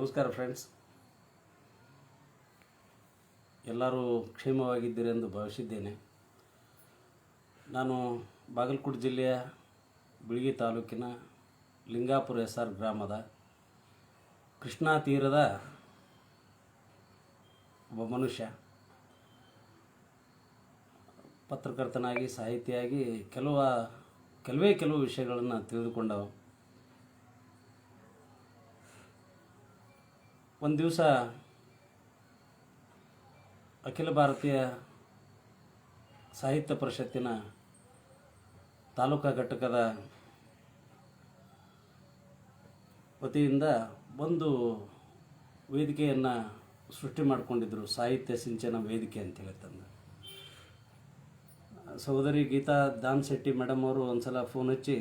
ನಮಸ್ಕಾರ ಫ್ರೆಂಡ್ಸ್, ಎಲ್ಲರೂ ಕ್ಷೇಮವಾಗಿದ್ದೀರಿ ಎಂದು ಭಾವಿಸಿದ್ದೇನೆ. ನಾನು ಬಾಗಲಕೋಟೆ ಜಿಲ್ಲೆಯ ಬಿಳಗಿ ತಾಲೂಕಿನ ಲಿಂಗಾಪುರ ಎಸ್ಆರ್ ಗ್ರಾಮದ ಕೃಷ್ಣಾ ತೀರದ ಒಬ್ಬ ಮನುಷ್ಯ. ಪತ್ರಕರ್ತನಾಗಿ, ಸಾಹಿತಿಯಾಗಿ ಕೆಲವು ವಿಷಯಗಳನ್ನು ತಿಳಿದುಕೊಂಡವು. ಒಂದು ದಿವಸ ಅಖಿಲ ಭಾರತೀಯ ಸಾಹಿತ್ಯ ಪರಿಷತ್ತಿನ ತಾಲೂಕಾ ಘಟಕದ ವತಿಯಿಂದ ಒಂದು ವೇದಿಕೆಯನ್ನು ಸೃಷ್ಟಿ ಮಾಡಿಕೊಂಡಿದ್ದರು, ಸಾಹಿತ್ಯ ಸಿಂಚನ ವೇದಿಕೆ ಅಂತ ಹೇಳ್ತಂದು. ಸಹೋದರಿ ಗೀತಾ ದಾನ್ ಶೆಟ್ಟಿ ಮೇಡಮ್ ಅವರು ಒಂದು ಸಲ ಫೋನ್ ಹಚ್ಚಿ,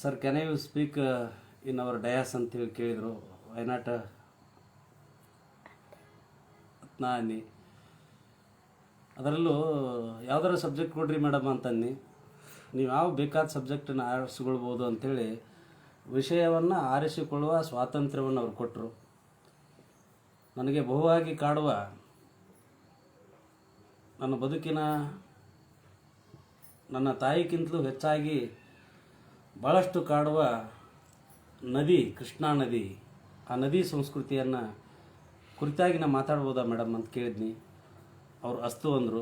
sir can you speak in our dais ಅಂತೇಳಿ ಕೇಳಿದರು. ವೈನಾಟ ನಾನಿ ಅದರಲ್ಲೂ ಯಾವ್ದಾರ ಸಬ್ಜೆಕ್ಟ್ ಕೊಡ್ರಿ ಮೇಡಮ್ ಅಂತನ್ನಿ, ನೀವು ಯಾವ ಬೇಕಾದ ಸಬ್ಜೆಕ್ಟನ್ನು ಆರಿಸಿಕೊಳ್ಬೋದು ಅಂಥೇಳಿ ವಿಷಯವನ್ನು ಆರಿಸಿಕೊಳ್ಳುವ ಸ್ವಾತಂತ್ರ್ಯವನ್ನು ಅವ್ರು ಕೊಟ್ಟರು. ನನಗೆ ಬಹುವಾಗಿ ಕಾಡುವ, ನನ್ನ ಬದುಕಿನ ನನ್ನ ತಾಯಿಗಿಂತಲೂ ಹೆಚ್ಚಾಗಿ ಭಾಳಷ್ಟು ಕಾಡುವ ನದಿ ಕೃಷ್ಣಾ ನದಿ. ಆ ನದಿ ಸಂಸ್ಕೃತಿಯನ್ನು ಕುರಿತಾಗಿ ನಾನು ಮಾತಾಡ್ಬೋದಾ ಮೇಡಮ್ ಅಂತ ಕೇಳಿದ್ನಿ. ಅವರು ಅಸ್ತು ಅಂದರು.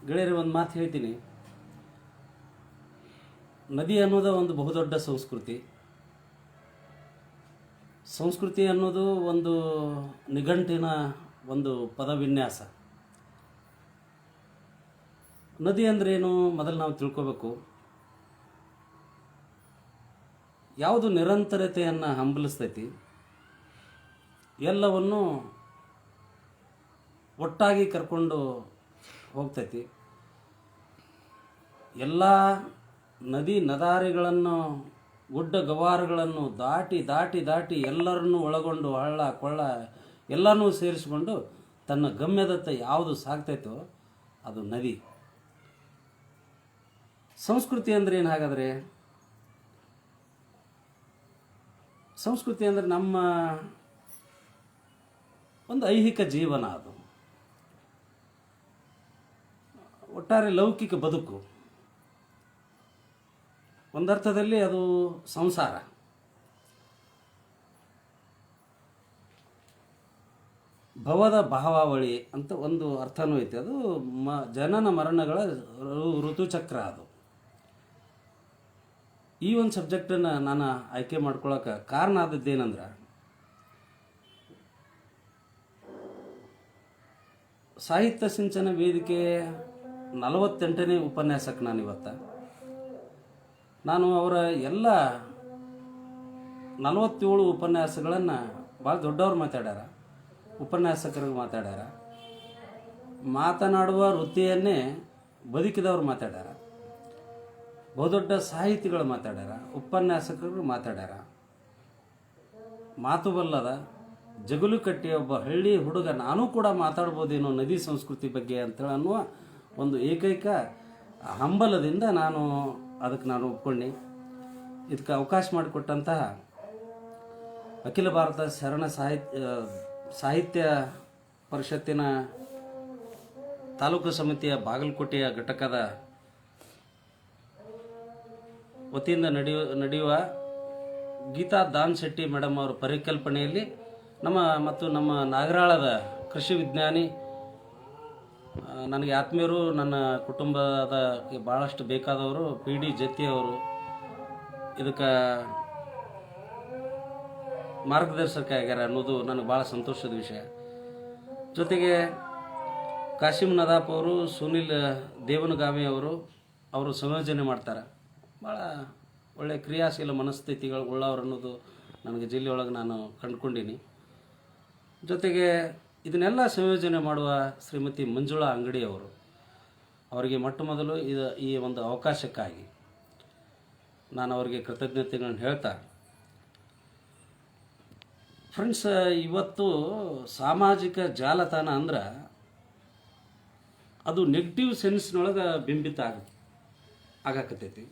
ಗೆಳೆಯರು, ಒಂದು ಮಾತು ಹೇಳ್ತೀನಿ. ನದಿ ಅನ್ನೋದು ಒಂದು ಬಹುದೊಡ್ಡ ಸಂಸ್ಕೃತಿ ಅನ್ನೋದು ಒಂದು ನಿಘಂಟಿನ ಒಂದು ಪದವಿನ್ಯಾಸ. ನದಿ ಅಂದ್ರೇನು ಮೊದಲು ನಾವು ತಿಳ್ಕೋಬೇಕು. ಯಾವುದು ನಿರಂತರತೆಯನ್ನು ಹಂಬಲಿಸ್ತೈತಿ, ಎಲ್ಲವನ್ನು ಒಟ್ಟಾಗಿ ಕರ್ಕೊಂಡು ಹೋಗ್ತೈತಿ. ಎಲ್ಲ ನದಿ ನದಾರಿಗಳನ್ನು, ಗುಡ್ಡ ಗವಾರಗಳನ್ನು ದಾಟಿ ದಾಟಿ ದಾಟಿ ಎಲ್ಲರನ್ನೂ ಒಳಗೊಂಡು ಹಳ್ಳ ಕೊಳ್ಳ ಎಲ್ಲನೂ ಸೇರಿಸಿಕೊಂಡು ತನ್ನ ಗಮ್ಯದತ್ತ ಯಾವುದು ಸಾಗ್ತೈತೋ ಅದು ನದಿ. ಸಂಸ್ಕೃತಿ ಅಂದರೆ ಏನು? ಹಾಗಾದರೆ ಸಂಸ್ಕೃತಿ ಅಂದರೆ ನಮ್ಮ ಒಂದು ಐಹಿಕ ಜೀವನ, ಅದು ಒಟ್ಟಾರೆ ಲೌಕಿಕ ಬದುಕು. ಒಂದರ್ಥದಲ್ಲಿ ಅದು ಸಂಸಾರ. ಭವದ ಭಾವಾವಳಿ ಅಂತ ಒಂದು ಅರ್ಥನೂ ಐತೆ. ಅದು ಜನನ ಮರಣಗಳ ಋತುಚಕ್ರ. ಅದು ಈ ಒಂದು ಸಬ್ಜೆಕ್ಟನ್ನು ನಾನು ಆಯ್ಕೆ ಮಾಡ್ಕೊಳ್ಳೋಕೆ ಕಾರಣ ಆದದ್ದೇನೆಂದ್ರೆ, ಸಾಹಿತ್ಯ ಸಿಂಚನ ವೇದಿಕೆ 48ನೇ ಉಪನ್ಯಾಸಕ್ಕೆ ನಾನು ಅವರ ಎಲ್ಲ 47 ಉಪನ್ಯಾಸಗಳನ್ನು ಭಾಳ ದೊಡ್ಡವ್ರು ಮಾತಾಡ್ಯಾರ, ಉಪನ್ಯಾಸಕರಿಗೆ ಮಾತಾಡ್ಯಾರ, ಮಾತನಾಡುವ ವೃತ್ತಿಯನ್ನೇ ಬದುಕಿದವ್ರು ಮಾತಾಡ್ಯಾರ, ಬಹುದೊಡ್ಡ ಸಾಹಿತಿಗಳು ಮಾತಾಡ್ಯಾರ, ಉಪನ್ಯಾಸಕರು ಮಾತಾಡ್ಯಾರ. ಮಾತು ಬಲ್ಲದ ಜಗುಲು ಕಟ್ಟಿಯ ಒಬ್ಬ ಹಳ್ಳಿ ಹುಡುಗ ನಾನು ಕೂಡ ಮಾತಾಡ್ಬೋದೇನೋ ನದಿ ಸಂಸ್ಕೃತಿ ಬಗ್ಗೆ ಅಂತೇಳಿ ಅನ್ನುವ ಒಂದು ಏಕೈಕ ಹಂಬಲದಿಂದ ಅದಕ್ಕೆ ನಾನು ಒಪ್ಕೊಂಡೆ. ಇದಕ್ಕೆ ಅವಕಾಶ ಮಾಡಿಕೊಟ್ಟಂತಹ ಅಖಿಲ ಭಾರತ ಶರಣ ಸಾಹಿತ್ಯ ಪರಿಷತ್ತಿನ ತಾಲೂಕು ಸಮಿತಿಯ ಬಾಗಲಕೋಟೆಯ ಘಟಕದ ವತಿಯಿಂದ ನಡೆಯುವ ಗೀತಾ ದಾನ್ ಶೆಟ್ಟಿ ಮೇಡಮ್ ಅವರ ಪರಿಕಲ್ಪನೆಯಲ್ಲಿ ನಮ್ಮ ನಾಗರಾಳದ ಕೃಷಿ ವಿಜ್ಞಾನಿ, ನನಗೆ ಆತ್ಮೀಯರು, ನನ್ನ ಕುಟುಂಬದ ಭಾಳಷ್ಟು ಬೇಕಾದವರು, PD ಜತ್ತಿ ಅವರು ಇದಕ್ಕೆ ಮಾರ್ಗದರ್ಶಕ ಆಗ್ಯಾರ ಅನ್ನೋದು ನನಗೆ ಭಾಳ ಸಂತೋಷದ ವಿಷಯ. ಜೊತೆಗೆ ಕಾಸಿಮ್ ನದಾಪ್ ಅವರು, ಸುನಿಲ್ ದೇವನಗಾಮಿ ಅವರು ಸಂಯೋಜನೆ ಮಾಡ್ತಾರೆ. ಭಾಳ ಒಳ್ಳೆಯ ಕ್ರಿಯಾಶೀಲ ಮನಸ್ಥಿತಿಗಳು ಉಳ್ಳವರು ಅನ್ನೋದು ನನಗೆ ಜಿಲ್ಲೆಯೊಳಗೆ ನಾನು ಕಂಡುಕೊಂಡೀನಿ. ಜೊತೆಗೆ ಇದನ್ನೆಲ್ಲ ಸಂಯೋಜನೆ ಮಾಡುವ ಶ್ರೀಮತಿ ಮಂಜುಳಾ ಅಂಗಡಿ ಅವರಿಗೆ ಮೊಟ್ಟ ಮೊದಲು ಈ ಒಂದು ಅವಕಾಶಕ್ಕಾಗಿ ನಾನು ಅವರಿಗೆ ಕೃತಜ್ಞತೆಗಳನ್ನು ಹೇಳ್ತಾ, ಫ್ರೆಂಡ್ಸ್, ಇವತ್ತು ಸಾಮಾಜಿಕ ಜಾಲತಾಣ ಅಂದ್ರೆ ಅದು ನೆಗೆಟಿವ್ ಸೆನ್ಸ್ನೊಳಗೆ ಬಿಂಬಿತ ಆಗಕತ್ತೈತಿ.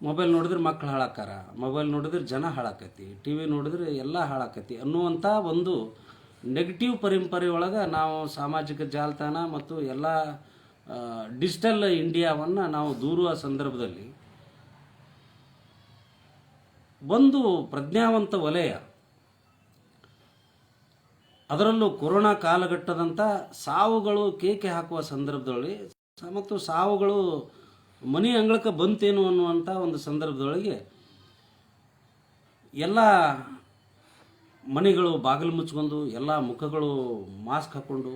ಮೊಬೈಲ್ ನೋಡಿದ್ರೆ ಮಕ್ಕಳು ಹಾಳಾಕಾರ, ಮೊಬೈಲ್ ನೋಡಿದ್ರೆ ಜನ ಹಾಳಾಕತಿ, ಟಿ ವಿ ನೋಡಿದ್ರೆ ಎಲ್ಲ ಹಾಳಾಕತಿ ಅನ್ನುವಂಥ ಒಂದು ನೆಗೆಟಿವ್ ಪರಂಪರೆ ಒಳಗೆ ನಾವು ಸಾಮಾಜಿಕ ಜಾಲತಾಣ ಮತ್ತು ಎಲ್ಲ ಡಿಜಿಟಲ್ ಇಂಡಿಯಾವನ್ನು ನಾವು ದೂರುವ ಸಂದರ್ಭದಲ್ಲಿ ಒಂದು ಪ್ರಜ್ಞಾವಂತ ವಲಯ, ಅದರಲ್ಲೂ ಕೊರೋನಾ ಕಾಲಘಟ್ಟದಂಥ ಸಾವುಗಳು ಕೇಕೆ ಹಾಕುವ ಸಂದರ್ಭದೊಳಗೆ ಮತ್ತು ಸಾವುಗಳು ಮನೆ ಅಂಗಳಕ್ಕೆ ಬಂತೇನು ಅನ್ನುವಂಥ ಒಂದು ಸಂದರ್ಭದೊಳಗೆ ಎಲ್ಲ ಮನೆಗಳು ಬಾಗಿಲು ಮುಚ್ಕೊಂಡು, ಎಲ್ಲ ಮುಖಗಳು ಮಾಸ್ಕ್ ಹಾಕ್ಕೊಂಡು,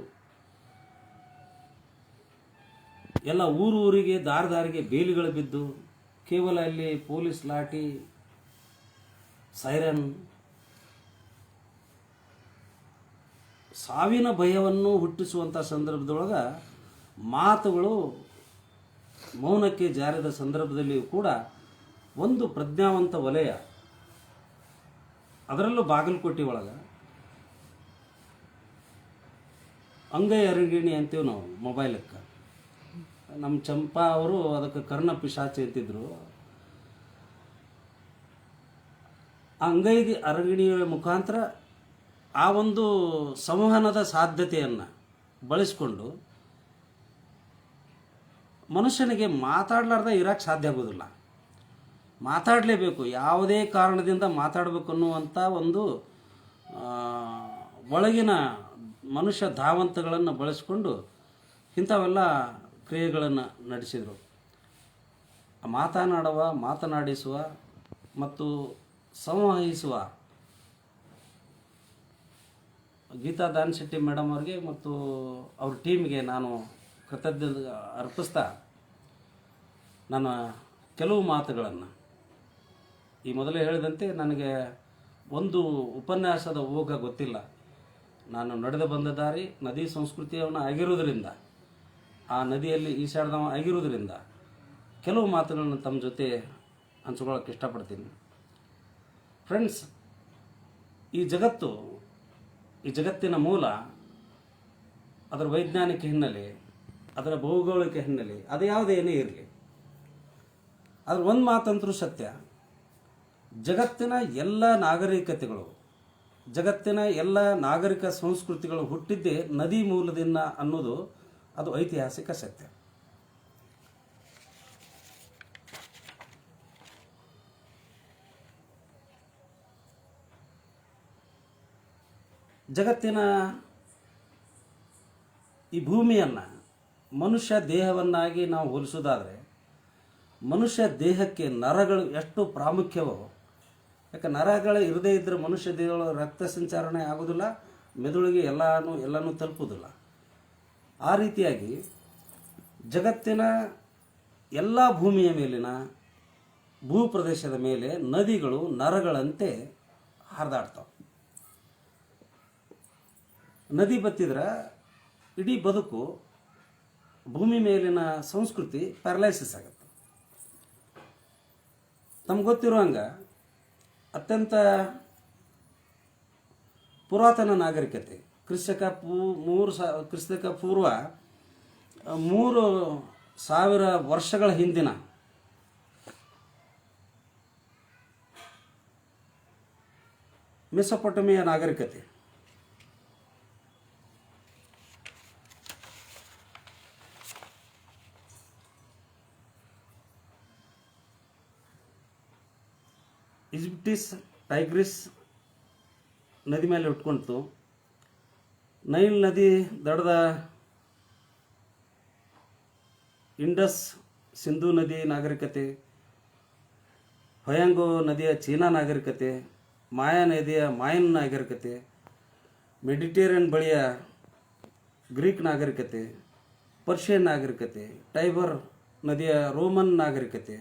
ಎಲ್ಲ ಊರಿಗೆ ದಾರಿಗೆ ಬೇಲಿಗಳು ಬಿದ್ದು, ಕೇವಲ ಅಲ್ಲಿ ಪೊಲೀಸ್ ಲಾಠಿ, ಸೈರನ್, ಸಾವಿನ ಭಯವನ್ನು ಹುಟ್ಟಿಸುವಂಥ ಸಂದರ್ಭದೊಳಗೆ ಮಾತುಗಳು ಮೌನಕ್ಕೆ ಜಾರಿದ ಸಂದರ್ಭದಲ್ಲಿಯೂ ಕೂಡ ಒಂದು ಪ್ರಜ್ಞಾವಂತ ವಲಯ, ಅದರಲ್ಲೂ ಬಾಗಲಕೋಟೆ ಒಳಗೆ ಅಂಗೈ ಅರಗಿಣಿ ಅಂತೀವಿ ನಾವು ಮೊಬೈಲಕ್ಕೆ. ನಮ್ಮ ಚಂಪಾ ಅವರು ಅದಕ್ಕೆ ಕರ್ಣ ಪಿಶಾಚಿ ಅಂತಿದ್ರು. ಅಂಗೈ ಅರಗಿಣಿಯ ಮುಖಾಂತರ ಆ ಒಂದು ಸಂವಹನದ ಸಾಧ್ಯತೆಯನ್ನು ಬಳಸಿಕೊಂಡು ಮನುಷ್ಯನಿಗೆ ಮಾತಾಡಲಾರ್ದ ಇರೋಕ್ಕೆ ಸಾಧ್ಯ ಆಗೋದಿಲ್ಲ. ಮಾತಾಡಲೇಬೇಕು, ಯಾವುದೇ ಕಾರಣದಿಂದ ಮಾತಾಡಬೇಕು ಅನ್ನುವಂಥ ಒಂದು ಒಳಗಿನ ಮನುಷ್ಯ ಧಾವಂತಗಳನ್ನು ಬಳಸಿಕೊಂಡು ಇಂಥವೆಲ್ಲ ಕ್ರಿಯೆಗಳನ್ನು ನಡೆಸಿದರು. ಮಾತನಾಡಿಸುವ ಮತ್ತು ಸಂವಹಿಸುವ ಗೀತಾ ದಾನಶೆಟ್ಟಿ ಮೇಡಮ್ ಅವ್ರಿಗೆ ಮತ್ತು ಅವ್ರ ಟೀಮ್ಗೆ ನಾನು ಕೃತಜ್ಞತೆ ಅರ್ಪಿಸ್ತಾ ನನ್ನ ಕೆಲವು ಮಾತುಗಳನ್ನು, ಈ ಮೊದಲೇ ಹೇಳಿದಂತೆ ನನಗೆ ಒಂದು ಉಪನ್ಯಾಸದ ಹೋಗ ಗೊತ್ತಿಲ್ಲ. ನಾನು ನಡೆದು ಬಂದ ದಾರಿ ನದಿ ಸಂಸ್ಕೃತಿಯನ್ನು ಆಗಿರುವುದರಿಂದ, ಆ ನದಿಯಲ್ಲಿ ಈಸಾಡ್ದವ ಆಗಿರುವುದರಿಂದ ಕೆಲವು ಮಾತುಗಳನ್ನು ತಮ್ಮ ಜೊತೆ ಹಂಚ್ಕೊಳ್ಳೋಕೆ ಇಷ್ಟಪಡ್ತೀನಿ. ಫ್ರೆಂಡ್ಸ್, ಈ ಜಗತ್ತಿನ ಮೂಲ, ಅದರ ವೈಜ್ಞಾನಿಕ ಹಿನ್ನೆಲೆ, ಅದರ ಭೌಗೋಳಿಕ ಹಿನ್ನೆಲೆ, ಅದು ಯಾವುದೇನೇ ಇರಲಿ, ಅದ್ರ ಒಂದು ಮಾತಂತರೂ ಸತ್ಯ, ಜಗತ್ತಿನ ಎಲ್ಲ ನಾಗರಿಕತೆಗಳು, ಜಗತ್ತಿನ ಎಲ್ಲ ನಾಗರಿಕ ಸಂಸ್ಕೃತಿಗಳು ಹುಟ್ಟಿದ್ದೇ ನದಿ ಮೂಲದಿಂದ ಅನ್ನೋದು ಅದು ಐತಿಹಾಸಿಕ ಸತ್ಯ. ಜಗತ್ತಿನ ಈ ಭೂಮಿಯನ್ನು ಮನುಷ್ಯ ದೇಹವನ್ನಾಗಿ ನಾವು ಹೋಲಿಸೋದಾದರೆ, ಮನುಷ್ಯ ದೇಹಕ್ಕೆ ನರಗಳು ಎಷ್ಟು ಪ್ರಾಮುಖ್ಯವೋ, ಯಾಕೆ ನರಗಳು ಇರದೇ ಇದ್ದರೆ ಮನುಷ್ಯ ದೇಹದೊಳಗೆ ರಕ್ತ ಸಂಚಾರಣೆ ಆಗೋದಿಲ್ಲ, ಮೆದುಳಿಗೆ ಎಲ್ಲನೂ ತಲುಪೋದಿಲ್ಲ. ಆ ರೀತಿಯಾಗಿ ಜಗತ್ತಿನ ಎಲ್ಲ ಭೂಮಿಯ ಮೇಲಿನ ಭೂಪ್ರದೇಶದ ಮೇಲೆ ನದಿಗಳು ನರಗಳಂತೆ ಹರಿದಾಡ್ತಾವೆ. ನದಿ ಬತ್ತಿದ್ರೆ ಇಡೀ ಬದುಕು, ಭೂಮಿ ಮೇಲಿನ ಸಂಸ್ಕೃತಿ ಪ್ಯಾರಲೈಸಿಸ್ ಆಗುತ್ತೆ. ತಮ್ಗೆ ಗೊತ್ತಿರೋ ಹಂಗೆ ಅತ್ಯಂತ ಪುರಾತನ ನಾಗರಿಕತೆ, ಕ್ರಿಸ್ತಕ ಪೂರ್ವ 3000 ವರ್ಷಗಳ ಹಿಂದಿನ ಮೆಸೊಪೊಟೇಮಿಯಾ ನಾಗರಿಕತೆ, ಈಜಿಪ್ಟಿಸ್ ಟೈಗ್ರಿಸ್ ನದಿ ಮೇಲೆ ಹುಟ್ಕೊಂತು. ನೈಲ್ ನದಿ ದಡದ ಇಂಡಸ್ ಸಿಂಧೂ ನದಿ ನಾಗರಿಕತೆ, ಹೊಯಾಂಗೋ ನದಿಯ ಚೀನಾ ನಾಗರಿಕತೆ, ಮಾಯಾ ನದಿಯ ಮಾಯನ್ ನಾಗರಿಕತೆ, ಮೆಡಿಟೇರಿಯನ್ ಬಳಿಯ ಗ್ರೀಕ್ ನಾಗರಿಕತೆ, ಪರ್ಷಿಯನ್ ನಾಗರಿಕತೆ, ಟೈಬರ್ ನದಿಯ ರೋಮನ್ ನಾಗರಿಕತೆ,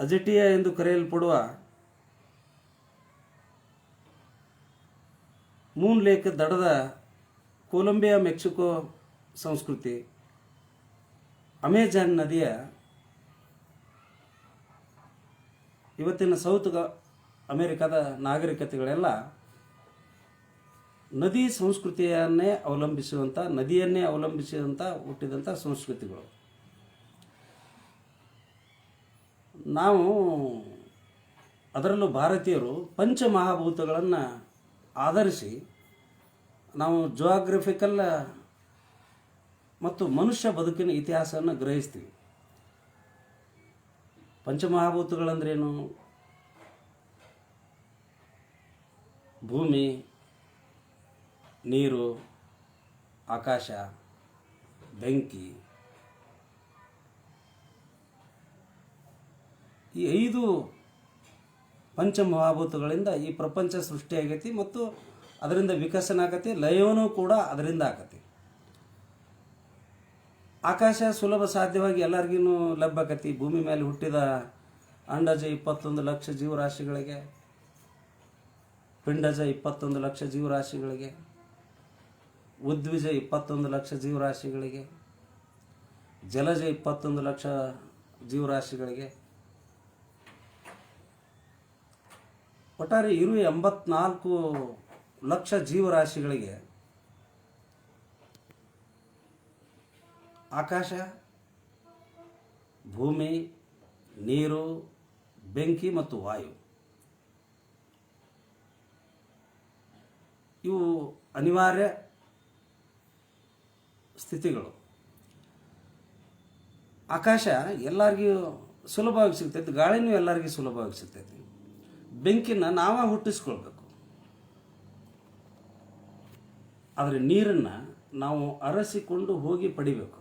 ಅಜಟಿಯಾ ಎಂದು ಕರೆಯಲ್ಪಡುವ ಮೂನ್ ಲೇಕ್ ದಡದ ಕೊಲಂಬಿಯಾ ಮೆಕ್ಸಿಕೋ ಸಂಸ್ಕೃತಿ, ಅಮೆಜಾನ್ ನದಿಯ ಇವತ್ತಿನ ಸೌತ್ ಅಮೆರಿಕದ ನಾಗರಿಕತೆಗಳೆಲ್ಲ ನದಿ ಸಂಸ್ಕೃತಿಯನ್ನೇ ಅವಲಂಬಿಸುವಂಥ, ನದಿಯನ್ನೇ ಅವಲಂಬಿಸಿದಂಥ ಹುಟ್ಟಿದಂಥ ಸಂಸ್ಕೃತಿಗಳು. ನಾವು ಅದರಲ್ಲೂ ಭಾರತೀಯರು ಪಂಚಮಹಾಭೂತಗಳನ್ನು ಆಧರಿಸಿ ನಾವು ಜಿಯೋಗ್ರಫಿಕಲ್ ಮತ್ತು ಮನುಷ್ಯ ಬದುಕಿನ ಇತಿಹಾಸವನ್ನು ಗ್ರಹಿಸ್ತೀವಿ. ಪಂಚಮಹಾಭೂತಗಳಂದ್ರೇನು? ಭೂಮಿ, ನೀರು, ಆಕಾಶ, ಬೆಂಕಿ. ಈ 5 ಪಂಚಮಹಾಭೂತಗಳಿಂದ ಈ ಪ್ರಪಂಚ ಸೃಷ್ಟಿಯಾಗೈತಿ ಮತ್ತು ಅದರಿಂದ ವಿಕಸನ ಆಗತಿ, ಲಯವೂ ಕೂಡ ಅದರಿಂದ ಆಗತಿ. ಆಕಾಶ ಸುಲಭ ಸಾಧ್ಯವಾಗಿ ಎಲ್ಲರಿಗೂ ಲಭ್ಯ ಆಕತಿ. ಭೂಮಿ ಮೇಲೆ ಹುಟ್ಟಿದ ಅಂಡಜ 21 ಲಕ್ಷ ಜೀವರಾಶಿಗಳಿಗೆ, ಪಿಂಡಜ 21 ಲಕ್ಷ ಜೀವರಾಶಿಗಳಿಗೆ, ಉದ್ವಿಜ 21 ಲಕ್ಷ ಜೀವರಾಶಿಗಳಿಗೆ, ಜಲಜ 21 ಲಕ್ಷ ಜೀವರಾಶಿಗಳಿಗೆ, ಒಟ್ಟಾರೆ 84 ಲಕ್ಷ ಜೀವರಾಶಿಗಳಿಗೆ ಆಕಾಶ, ಭೂಮಿ, ನೀರು, ಬೆಂಕಿ ಮತ್ತು ವಾಯು ಇವು ಅನಿವಾರ್ಯ ಸ್ಥಿತಿಗಳು. ಆಕಾಶ ಎಲ್ಲರಿಗೂ ಸುಲಭವಾಗಿ ಸಿಗ್ತೈತಿ, ಗಾಳಿನೂ ಎಲ್ಲರಿಗೂ ಸುಲಭವಾಗಿ ಸಿಗ್ತೈತಿ. ಬೆಂಕಿನ ನಾವೇ ಹುಟ್ಟಿಸ್ಕೊಳ್ಬೇಕು. ಆದರೆ ನೀರನ್ನು ನಾವು ಅರಸಿಕೊಂಡು ಹೋಗಿ ಪಡಿಬೇಕು.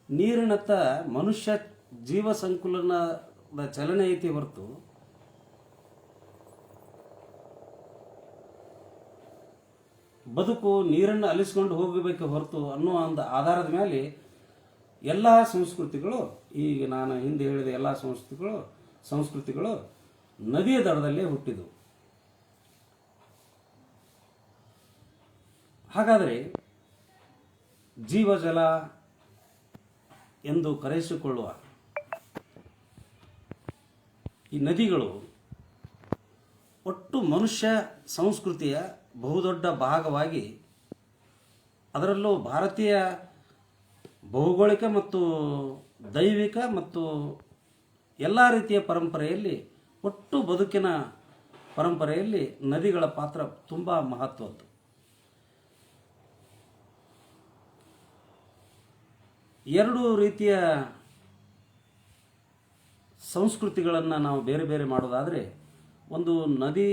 ನೀರಿನತ್ತ ಮನುಷ್ಯ ಜೀವ ಸಂಕುಲನದ ಚಲನೆ ಐತಿ ಹೊರತು ಬದುಕು ನೀರನ್ನು ಅಲಿಸ್ಕೊಂಡು ಹೋಗಬೇಕು ಹೊರತು ಅನ್ನೋ ಒಂದು ಆಧಾರದ ಮೇಲೆ ಎಲ್ಲ ಸಂಸ್ಕೃತಿಗಳು, ಈಗ ನಾನು ಹಿಂದೆ ಹೇಳಿದ ಎಲ್ಲ ಸಂಸ್ಕೃತಿಗಳು ನದಿಯ ದಡದಲ್ಲೇ ಹುಟ್ಟಿದವು. ಹಾಗಾದರೆ ಜೀವಜಲ ಎಂದು ಕರೆಸಿಕೊಳ್ಳುವ ಈ ನದಿಗಳು ಒಟ್ಟು ಮನುಷ್ಯ ಸಂಸ್ಕೃತಿಯ ಬಹುದೊಡ್ಡ ಭಾಗವಾಗಿ, ಅದರಲ್ಲೂ ಭಾರತೀಯ ಭೌಗೋಳಿಕ ಮತ್ತು ದೈವಿಕ ಮತ್ತು ಎಲ್ಲ ರೀತಿಯ ಪರಂಪರೆಯಲ್ಲಿ, ಒಟ್ಟು ಬದುಕಿನ ಪರಂಪರೆಯಲ್ಲಿ ನದಿಗಳ ಪಾತ್ರ ತುಂಬ ಮಹತ್ವದ್ದು. ಎರಡು ರೀತಿಯ ಸಂಸ್ಕೃತಿಗಳನ್ನು ನಾವು ಬೇರೆ ಬೇರೆ ಮಾಡೋದಾದರೆ, ಒಂದು ನದಿ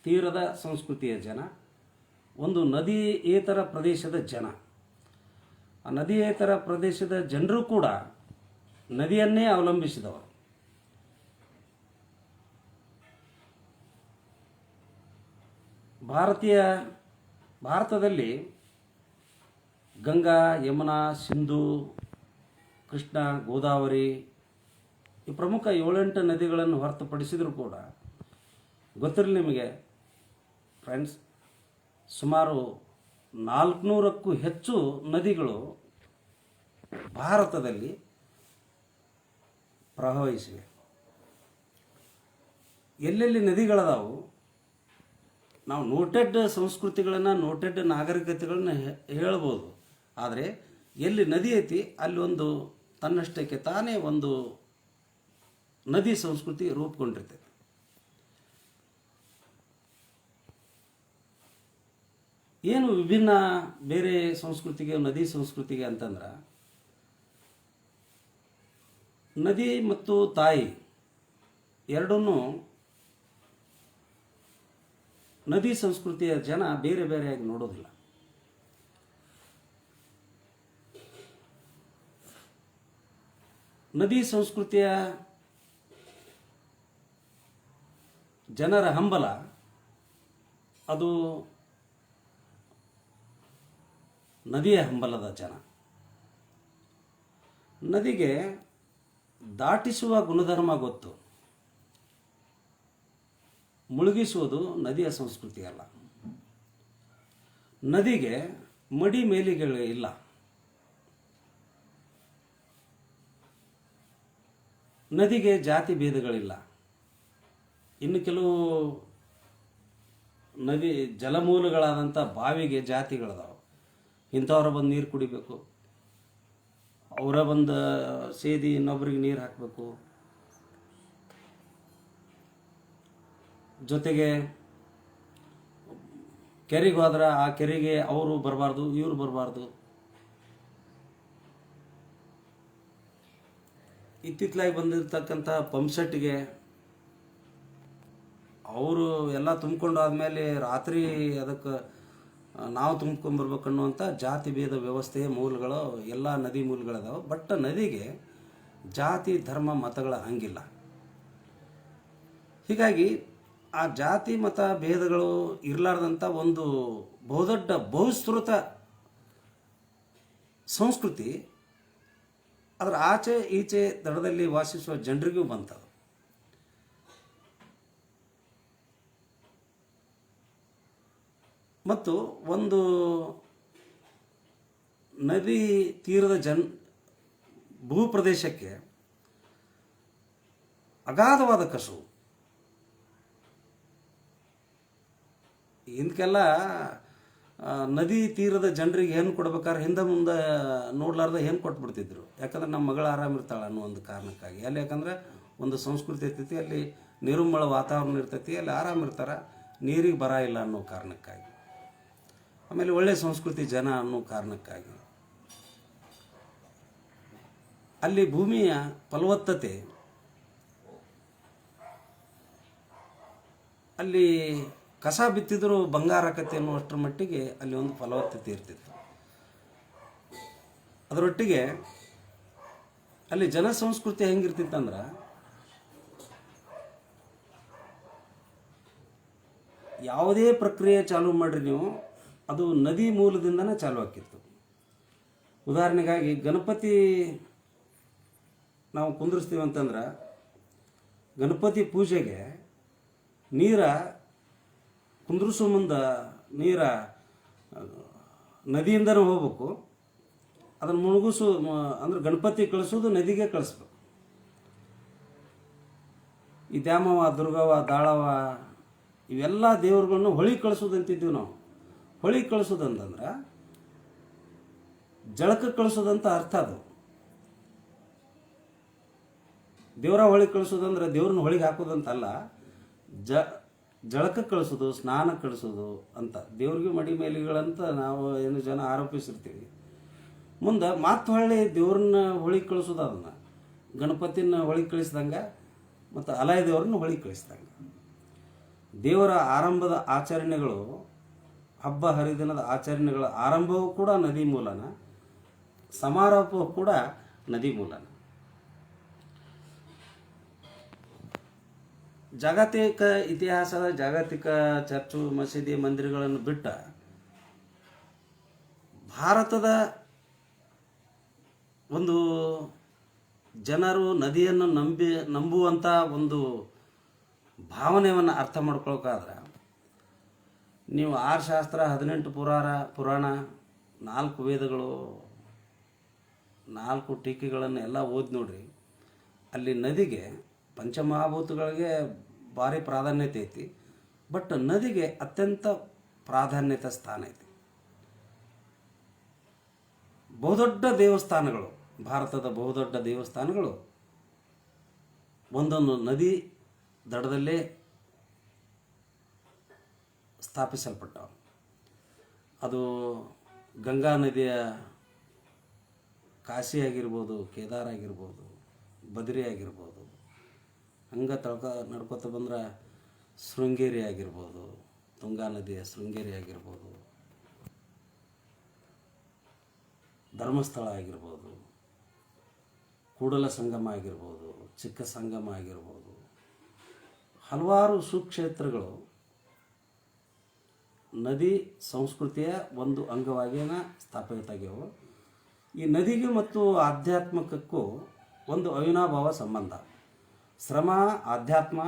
ತೀರದ ಸಂಸ್ಕೃತಿಯ ಜನ, ಒಂದು ನದಿಯೇತರ ಪ್ರದೇಶದ ಜನ. ಆ ನದಿಯೇತರ ಪ್ರದೇಶದ ಜನರು ಕೂಡ ನದಿಯನ್ನೇ ಅವಲಂಬಿಸಿದವರು. ಭಾರತದಲ್ಲಿ ಗಂಗಾ, ಯಮುನಾ, ಸಿಂಧು, ಕೃಷ್ಣ, ಗೋದಾವರಿ ಈ ಪ್ರಮುಖ 7-8 ನದಿಗಳನ್ನು ಹೊರತುಪಡಿಸಿದರೂ ಕೂಡ, ಗೊತ್ತಿರಲಿ ನಿಮಗೆ ಫ್ರೆಂಡ್ಸ್, ಸುಮಾರು 400ಕ್ಕೂ ಹೆಚ್ಚು ನದಿಗಳು ಭಾರತದಲ್ಲಿ ಪ್ರವಹಿಸಿವೆ. ಎಲ್ಲೆಲ್ಲಿ ನದಿಗಳದಾವು, ನಾವು ನೋಟೆಡ್ ಸಂಸ್ಕೃತಿಗಳನ್ನು, ನೋಟೆಡ್ ನಾಗರಿಕತೆಗಳನ್ನ ಹೇಳ್ಬೋದು. ಆದರೆ ಎಲ್ಲಿ ನದಿ ಐತಿ ಅಲ್ಲಿ ಒಂದು ತನ್ನಷ್ಟಕ್ಕೆ ತಾನೇ ಒಂದು ನದಿ ಸಂಸ್ಕೃತಿ ರೂಪುಗೊಂಡಿರ್ತೈತೆ. ಏನು ವಿಭಿನ್ನ ಬೇರೆ ಸಂಸ್ಕೃತಿಗೆ, ನದಿ ಸಂಸ್ಕೃತಿಗೆ ಅಂತಂದ್ರೆ, ನದಿ ಮತ್ತು ತಾಯಿ ಎರಡನ್ನೂ ನದಿ ಸಂಸ್ಕೃತಿಯ ಜನ ಬೇರೆ ಬೇರೆಯಾಗಿ ನೋಡೋದಿಲ್ಲ. ನದಿ ಸಂಸ್ಕೃತಿಯ ಜನರ ಹಂಬಲ ಅದು ನದಿಯ ಹಂಬಲದ ಜನ. ನದಿಗೆ ದಾಟಿಸುವ ಗುಣಧರ್ಮ ಗೊತ್ತು, ಮುಳುಗಿಸುವುದು ನದಿಯ ಸಂಸ್ಕೃತಿ ಅಲ್ಲ. ನದಿಗೆ ಮಡಿ ಮೇಲಿಗಳು ಇಲ್ಲ. ನದಿಗೆ ಜಾತಿ ಭೇದಗಳಿಲ್ಲ. ಇನ್ನು ಕೆಲವು ನದಿ ಜಲಮೂಲಗಳಾದಂಥ ಬಾವಿಗೆ ಜಾತಿಗಳದಾವೆ. ಇಂಥವ್ರ ಬಂದು ನೀರು ಕುಡಿಬೇಕು, ಅವರ ಬಂದು ಸೇದಿ ಇನ್ನೊಬ್ರಿಗೆ ನೀರು ಹಾಕಬೇಕು, ಜೊತೆಗೆ ಕೆರೆಗೆ ಹೋದ್ರೆ ಆ ಕೆರೆಗೆ ಅವರು ಬರಬಾರ್ದು, ಇವರು ಬರಬಾರ್ದು. ಇತ್ತಿತ್ತಲಾಗಿ ಬಂದಿರತಕ್ಕಂಥ ಪಂಪ್ಸೆಟ್ಗೆ ಅವರು ಎಲ್ಲ ತುಂಬಿಕೊಂಡು ಆದಮೇಲೆ ರಾತ್ರಿ ಅದಕ್ಕೆ ನಾವು ತುಂಬ್ಕೊಂಬರ್ಬೇಕು ಅನ್ನುವಂಥ ಜಾತಿ ಭೇದ ವ್ಯವಸ್ಥೆಯ ಮೂಲಗಳು ಎಲ್ಲ ನದಿ ಮೂಲಗಳದಾವೆ. ಬಟ್ ನದಿಗೆ ಜಾತಿ ಧರ್ಮ ಮತಗಳ ಹಂಗಿಲ್ಲ. ಹೀಗಾಗಿ ಆ ಜಾತಿ ಮತ ಭೇದಗಳು ಇರಲಾರ್ದಂಥ ಒಂದು ಬಹುದೊಡ್ಡ ಬಹುಶ್ರುತ ಸಂಸ್ಕೃತಿ ಅದರ ಆಚೆ ಈಚೆ ದಡದಲ್ಲಿ ವಾಸಿಸುವ ಜನರಿಗೂ ಬಂತದು. ಮತ್ತು ಒಂದು ನದಿ ತೀರದ ಭೂಪ್ರದೇಶಕ್ಕೆ ಅಗಾಧವಾದ ಕಸುವು. ಇಂದಕ್ಕೆಲ್ಲ ನದಿ ತೀರದ ಜನರಿಗೆ ಏನು ಕೊಡ್ಬೇಕಾದ್ರೆ ಹಿಂದೆ ಮುಂದೆ ನೋಡ್ಲಾರ್ದ ಏನು ಕೊಟ್ಬಿಡ್ತಿದ್ರು. ಯಾಕಂದ್ರೆ ನಮ್ಮ ಮಗಳು ಆರಾಮಿರ್ತಾಳೆ ಅನ್ನೋ ಒಂದು ಕಾರಣಕ್ಕಾಗಿ. ಅಲ್ಲಿ ಯಾಕಂದ್ರೆ ಒಂದು ಸಂಸ್ಕೃತಿ ಇರ್ತೈತಿ, ಅಲ್ಲಿ ನಿರ್ಮಲ ವಾತಾವರಣ ಇರ್ತೈತಿ, ಅಲ್ಲಿ ಆರಾಮಿರ್ತಾರೆ, ನೀರಿಗೆ ಬರ ಇಲ್ಲ ಅನ್ನೋ ಕಾರಣಕ್ಕಾಗಿ. ಆಮೇಲೆ ಒಳ್ಳೆಯ ಸಂಸ್ಕೃತಿ ಜನ ಅನ್ನೋ ಕಾರಣಕ್ಕಾಗಿ ಅಲ್ಲಿ ಭೂಮಿಯ ಫಲವತ್ತತೆ, ಅಲ್ಲಿ ಕಸ ಬಿತ್ತಿದ್ರು ಬಂಗಾರ ಆಕತಿ ಅನ್ನುವಷ್ಟರ ಮಟ್ಟಿಗೆ ಅಲ್ಲಿ ಒಂದು ಫಲವತ್ತತೆ ಇರ್ತಿತ್ತು. ಅದರೊಟ್ಟಿಗೆ ಅಲ್ಲಿ ಜನ ಸಂಸ್ಕೃತಿ ಹೆಂಗಿರ್ತಿತ್ತಂದ್ರೆ ಯಾವುದೇ ಪ್ರಕ್ರಿಯೆ ಚಾಲೂ ಮಾಡ್ರಿ ನೀವು, ಅದು ನದಿ ಮೂಲದಿಂದನೇ ಚಾಲು ಆಕಿತ್ತು. ಉದಾಹರಣೆಗಾಗಿ ಗಣಪತಿ ನಾವು ಕುಂದಿರ್ಸ್ತೀವಿ ಅಂತಂದ್ರೆ ಗಣಪತಿ ಪೂಜೆಗೆ ನೀರ ಕುಂದ್ರಿಸೋ ಮುಂದೆ ನೀರ ನದಿಯಿಂದನೇ ಹೋಗ್ಬೇಕು. ಅದನ್ನು ಮುಳುಗಿಸು ಅಂದ್ರೆ ಗಣಪತಿ ಕಳಿಸೋದು ನದಿಗೆ ಕಳಿಸ್ಬೇಕು. ಈ ದ್ಯಾಮವ್ವ, ದುರ್ಗವ್ವ, ದಾಳವ್ವ ಇವೆಲ್ಲ ದೇವ್ರುಗಳನ್ನು ಹೊಳಿ ಕಳಿಸೋದಂತಿದ್ದೀವಿ ನಾವು. ಹೊಳಿ ಕಳಿಸೋದಂತಂದ್ರೆ ಜಳಕ್ಕೆ ಕಳಿಸೋದಂತ ಅರ್ಥ. ಅದು ದೇವರ ಹೊಳಿ ಕಳಿಸೋದಂದ್ರೆ ದೇವ್ರನ್ನ ಹೊಳಿಗೆ ಹಾಕೋದಂತಲ್ಲ, ಜಳಕ್ಕೆ ಕಳಿಸೋದು, ಸ್ನಾನ ಕಳಿಸೋದು ಅಂತ. ದೇವ್ರಿಗೆ ಮಡಿ ಮೇಲಿಗಳಂತ ನಾವು ಏನು ಜನ ಆರೋಪಿಸಿರ್ತೀವಿ. ಮುಂದೆ ಮತ್ತೆ ಹೊಳ್ಳಿ ದೇವ್ರನ್ನ ಹೊಳಿ ಕಳಿಸೋದು, ಅದನ್ನು ಗಣಪತಿನ ಹೊಳಿ ಕಳಿಸ್ದಂಗೆ ಮತ್ತು ಅಲಾಯ ದೇವ್ರನ್ನ ಹೊಳಿ ಕಳಿಸ್ದಂಗೆ. ದೇವರ ಆರಂಭದ ಆಚರಣೆಗಳು, ಹಬ್ಬ ಹರಿದಿನದ ಆಚರಣೆಗಳ ಆರಂಭವೂ ಕೂಡ ನದಿ ಮೂಲನ, ಸಮಾರೋಪವೂ ಕೂಡ ನದಿ ಮೂಲನ. ಜಾಗತಿಕ ಇತಿಹಾಸದ ಜಾಗತಿಕ ಚರ್ಚು, ಮಸೀದಿ, ಮಂದಿರಗಳನ್ನು ಬಿಟ್ಟ ಭಾರತದ ಒಂದು ಜನರು ನದಿಯನ್ನು ನಂಬುವಂಥ ಒಂದು ಭಾವನೆಯನ್ನು ಅರ್ಥ ಮಾಡ್ಕೊಳಕ್ಕಾದ್ರೆ ನೀವು 6 ಶಾಸ್ತ್ರ, 18 ಪುರಾಣ, 4 ವೇದಗಳು, 4 ಟೀಕೆಗಳನ್ನು ಎಲ್ಲ ಓದಿ ನೋಡ್ರಿ. ಅಲ್ಲಿ ನದಿಗೆ ಪಂಚಮಹಾಭೂತಗಳಿಗೆ ಭಾರಿ ಪ್ರಾಧಾನ್ಯತೆ ಐತಿ, ಬಟ್ ನದಿಗೆ ಅತ್ಯಂತ ಪ್ರಾಧಾನ್ಯತೆ ಸ್ಥಾನ ಐತಿ. ಬಹುದೊಡ್ಡ ದೇವಸ್ಥಾನಗಳು, ಭಾರತದ ಬಹುದೊಡ್ಡ ದೇವಸ್ಥಾನಗಳು ಒಂದೊಂದು ನದಿ ದಡದಲ್ಲೇ ಸ್ಥಾಪಿಸಲ್ಪಟ್ಟವು. ಅದು ಗಂಗಾ ನದಿಯ ಕಾಶಿ ಆಗಿರ್ಬೋದು, ಕೇದಾರ ಆಗಿರ್ಬೋದು, ಬದ್ರಿ ಆಗಿರ್ಬೋದು, ಹಂಗೆ ನಡ್ಕೋತ ಬಂದ್ರೆ ಶೃಂಗೇರಿ ಆಗಿರ್ಬೋದು, ತುಂಗಾ ನದಿಯ ಶೃಂಗೇರಿ ಆಗಿರ್ಬೋದು, ಧರ್ಮಸ್ಥಳ ಆಗಿರ್ಬೋದು, ಕೂಡಲ ಸಂಗಮ ಆಗಿರ್ಬೋದು, ಚಿಕ್ಕ ಸಂಗಮ ಆಗಿರ್ಬೋದು, ಹಲವಾರು ಸುಕ್ಷೇತ್ರಗಳು ನದಿ ಸಂಸ್ಕೃತಿಯ ಒಂದು ಅಂಗವಾಗಿನ ಸ್ಥಾಪಿತಾಗ್ಯವು. ಈ ನದಿಗೂ ಮತ್ತು ಆಧ್ಯಾತ್ಮಿಕಕ್ಕೂ ಒಂದು ಅವಿನಾಭಾವ ಸಂಬಂಧ. ಶ್ರಮ, ಆಧ್ಯಾತ್ಮ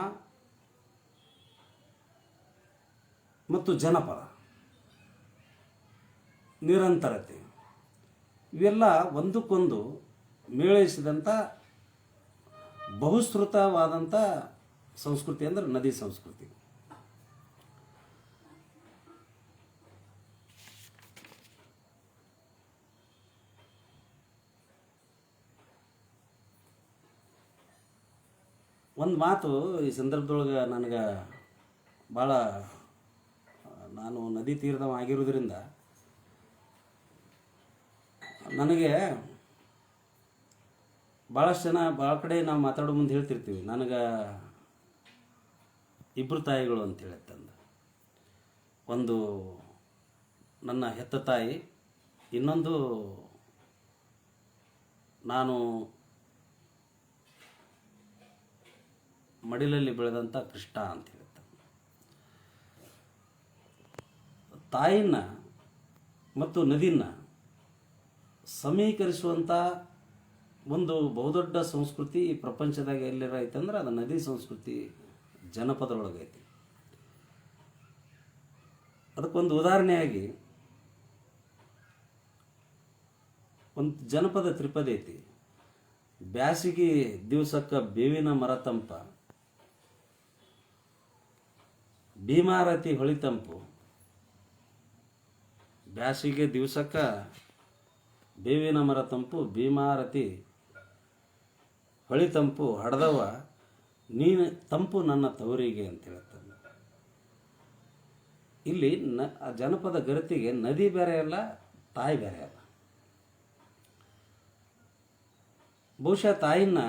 ಮತ್ತು ಜನಪದ, ನಿರಂತರತೆ ಇವೆಲ್ಲ ಒಂದಕ್ಕೊಂದು ಮೇಳೈಸಿದಂಥ ಬಹುಶ್ರುತವಾದಂಥ ಸಂಸ್ಕೃತಿ ಅಂದರೆ ನದಿ ಸಂಸ್ಕೃತಿ. ಒಂದು ಮಾತು ಈ ಸಂದರ್ಭದೊಳಗೆ ನನಗೆ ಭಾಳ ನಾನು ನದಿ ತೀರದವ ಆಗಿರೋದ್ರಿಂದ ನನಗೆ ಭಾಳಷ್ಟು ಜನ ಭಾಳ ಕಡೆ ನಾವು ಮಾತಾಡೋ ಮುಂದೆ ಹೇಳ್ತಿರ್ತೀವಿ, ನನಗೆ ಇಬ್ಬರು ತಾಯಿಗಳು ಅಂತೇಳಿ ತಂದು, ಒಂದು ನನ್ನ ಹೆತ್ತ ತಾಯಿ, ಇನ್ನೊಂದು ನಾನು ಮಡಿಲಲ್ಲಿ ಬೆಳೆದಂಥ ಕೃಷ್ಣ ಅಂತ ಹೇಳುತ್ತೆ. ತಾಯಿನ ಮತ್ತು ನದಿನ ಸಮೀಕರಿಸುವಂಥ ಒಂದು ಬಹುದೊಡ್ಡ ಸಂಸ್ಕೃತಿ ಈ ಪ್ರಪಂಚದಾಗ ಎಲ್ಲಿರ ಐತಂದ್ರೆ ಅದು ನದಿ ಸಂಸ್ಕೃತಿ ಜನಪದರೊಳಗೈತಿ. ಅದಕ್ಕೊಂದು ಉದಾಹರಣೆಯಾಗಿ ಒಂದು ಜನಪದ ತ್ರಿಪದಿ ಐತಿ. ಬ್ಯಾಸಿಗೆ ದಿವಸಕ್ಕೆ ಬೇವಿನ ಮರ ತಂಪ, ಭೀಮಾರತಿ ಹೊಳಿ ತಂಪು. ಬ್ಯಾಸಿಗೆ ದಿವಸಕ್ಕೆ ಬೇವಿನ ಮರ ತಂಪು, ಭೀಮಾರತಿ ಹೊಳಿ ತಂಪು, ಹಡ್ದವ ನೀನು ತಂಪು ನನ್ನ ತವರಿಗೆ ಅಂತ ಹೇಳ್ತಾನೆ. ಇಲ್ಲಿ ಆ ಜನಪದ ಗರತಿಗೆ ನದಿ ಬೇರೆ ಅಲ್ಲ, ತಾಯಿ ಬೇರೆ ಅಲ್ಲ. ಬಹುಶಃ ತಾಯಿನ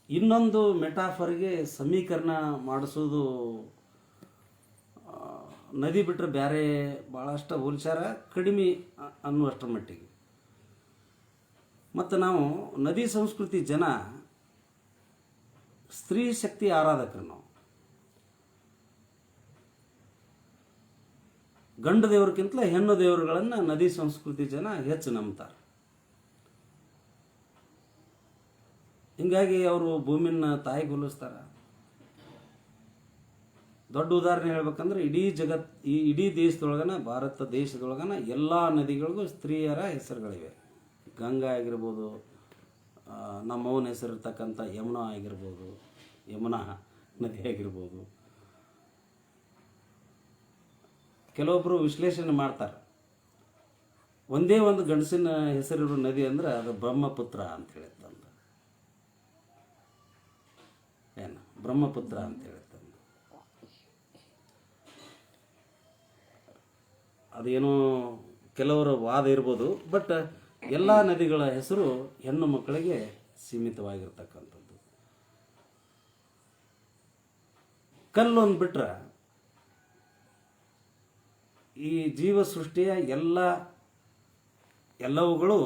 ಇನ್ನೊಂದು ಮೆಟಾಫರ್ಗೆ ಸಮೀಕರಣ ಮಾಡಿಸೋದು ನದಿ ಬಿಟ್ಟರೆ ಬೇರೆ ಭಾಳಷ್ಟು ಹೋಲಿಸ್ಯಾರ, ಕಡಿಮೆ ಅನ್ನುವಷ್ಟರ ಮಟ್ಟಿಗೆ. ಮತ್ತು ನಾವು ನದಿ ಸಂಸ್ಕೃತಿ ಜನ ಸ್ತ್ರೀ ಶಕ್ತಿ ಆರಾಧಕರು. ನಾವು ಗಂಡು ದೇವ್ರಿಗಿಂತಲೂ ಹೆಣ್ಣು ದೇವರುಗಳನ್ನು ನದಿ ಸಂಸ್ಕೃತಿ ಜನ ಹೆಚ್ಚು ನಂಬ್ತಾರೆ. ಹಿಂಗಾಗಿ ಅವರು ಭೂಮಿನ ತಾಯಿಗೆ ಹೋಲಿಸ್ತಾರೆ. ದೊಡ್ಡ ಉದಾಹರಣೆ ಹೇಳ್ಬೇಕಂದ್ರೆ ಇಡೀ ದೇಶದೊಳಗನ, ಭಾರತ ದೇಶದೊಳಗನ ಎಲ್ಲ ನದಿಗಳಿಗೂ ಸ್ತ್ರೀಯರ ಹೆಸರುಗಳಿವೆ. ಗಂಗಾ ಆಗಿರ್ಬೋದು, ನಮ್ಮವನ ಹೆಸರಿರ್ತಕ್ಕಂಥ ಯಮುನಾ ಆಗಿರ್ಬೋದು, ಯಮುನಾ ನದಿ ಆಗಿರ್ಬೋದು. ಕೆಲವೊಬ್ಬರು ವಿಶ್ಲೇಷಣೆ ಮಾಡ್ತಾರೆ, ಒಂದೇ ಒಂದು ಗಂಡಸಿನ ಹೆಸರಿರೋ ನದಿ ಅಂದ್ರೆ ಅದು ಬ್ರಹ್ಮಪುತ್ರ ಅಂತ ಹೇಳಿತ್ತಂದು. ಏನು ಬ್ರಹ್ಮಪುತ್ರ ಅಂತ ಹೇಳಿತ್ತಂದು. ಅದೇನೋ ಕೆಲವರ ವಾದ ಇರ್ಬೋದು, ಬಟ್ ಎಲ್ಲ ನದಿಗಳ ಹೆಸರು ಹೆಣ್ಣು ಮಕ್ಕಳಿಗೆ ಸೀಮಿತವಾಗಿರ್ತಕ್ಕಂಥದ್ದು. ಕಲ್ಲೊಂದು ಬಿಟ್ರೆ ಈ ಜೀವ ಸೃಷ್ಟಿಯ ಎಲ್ಲವುಗಳು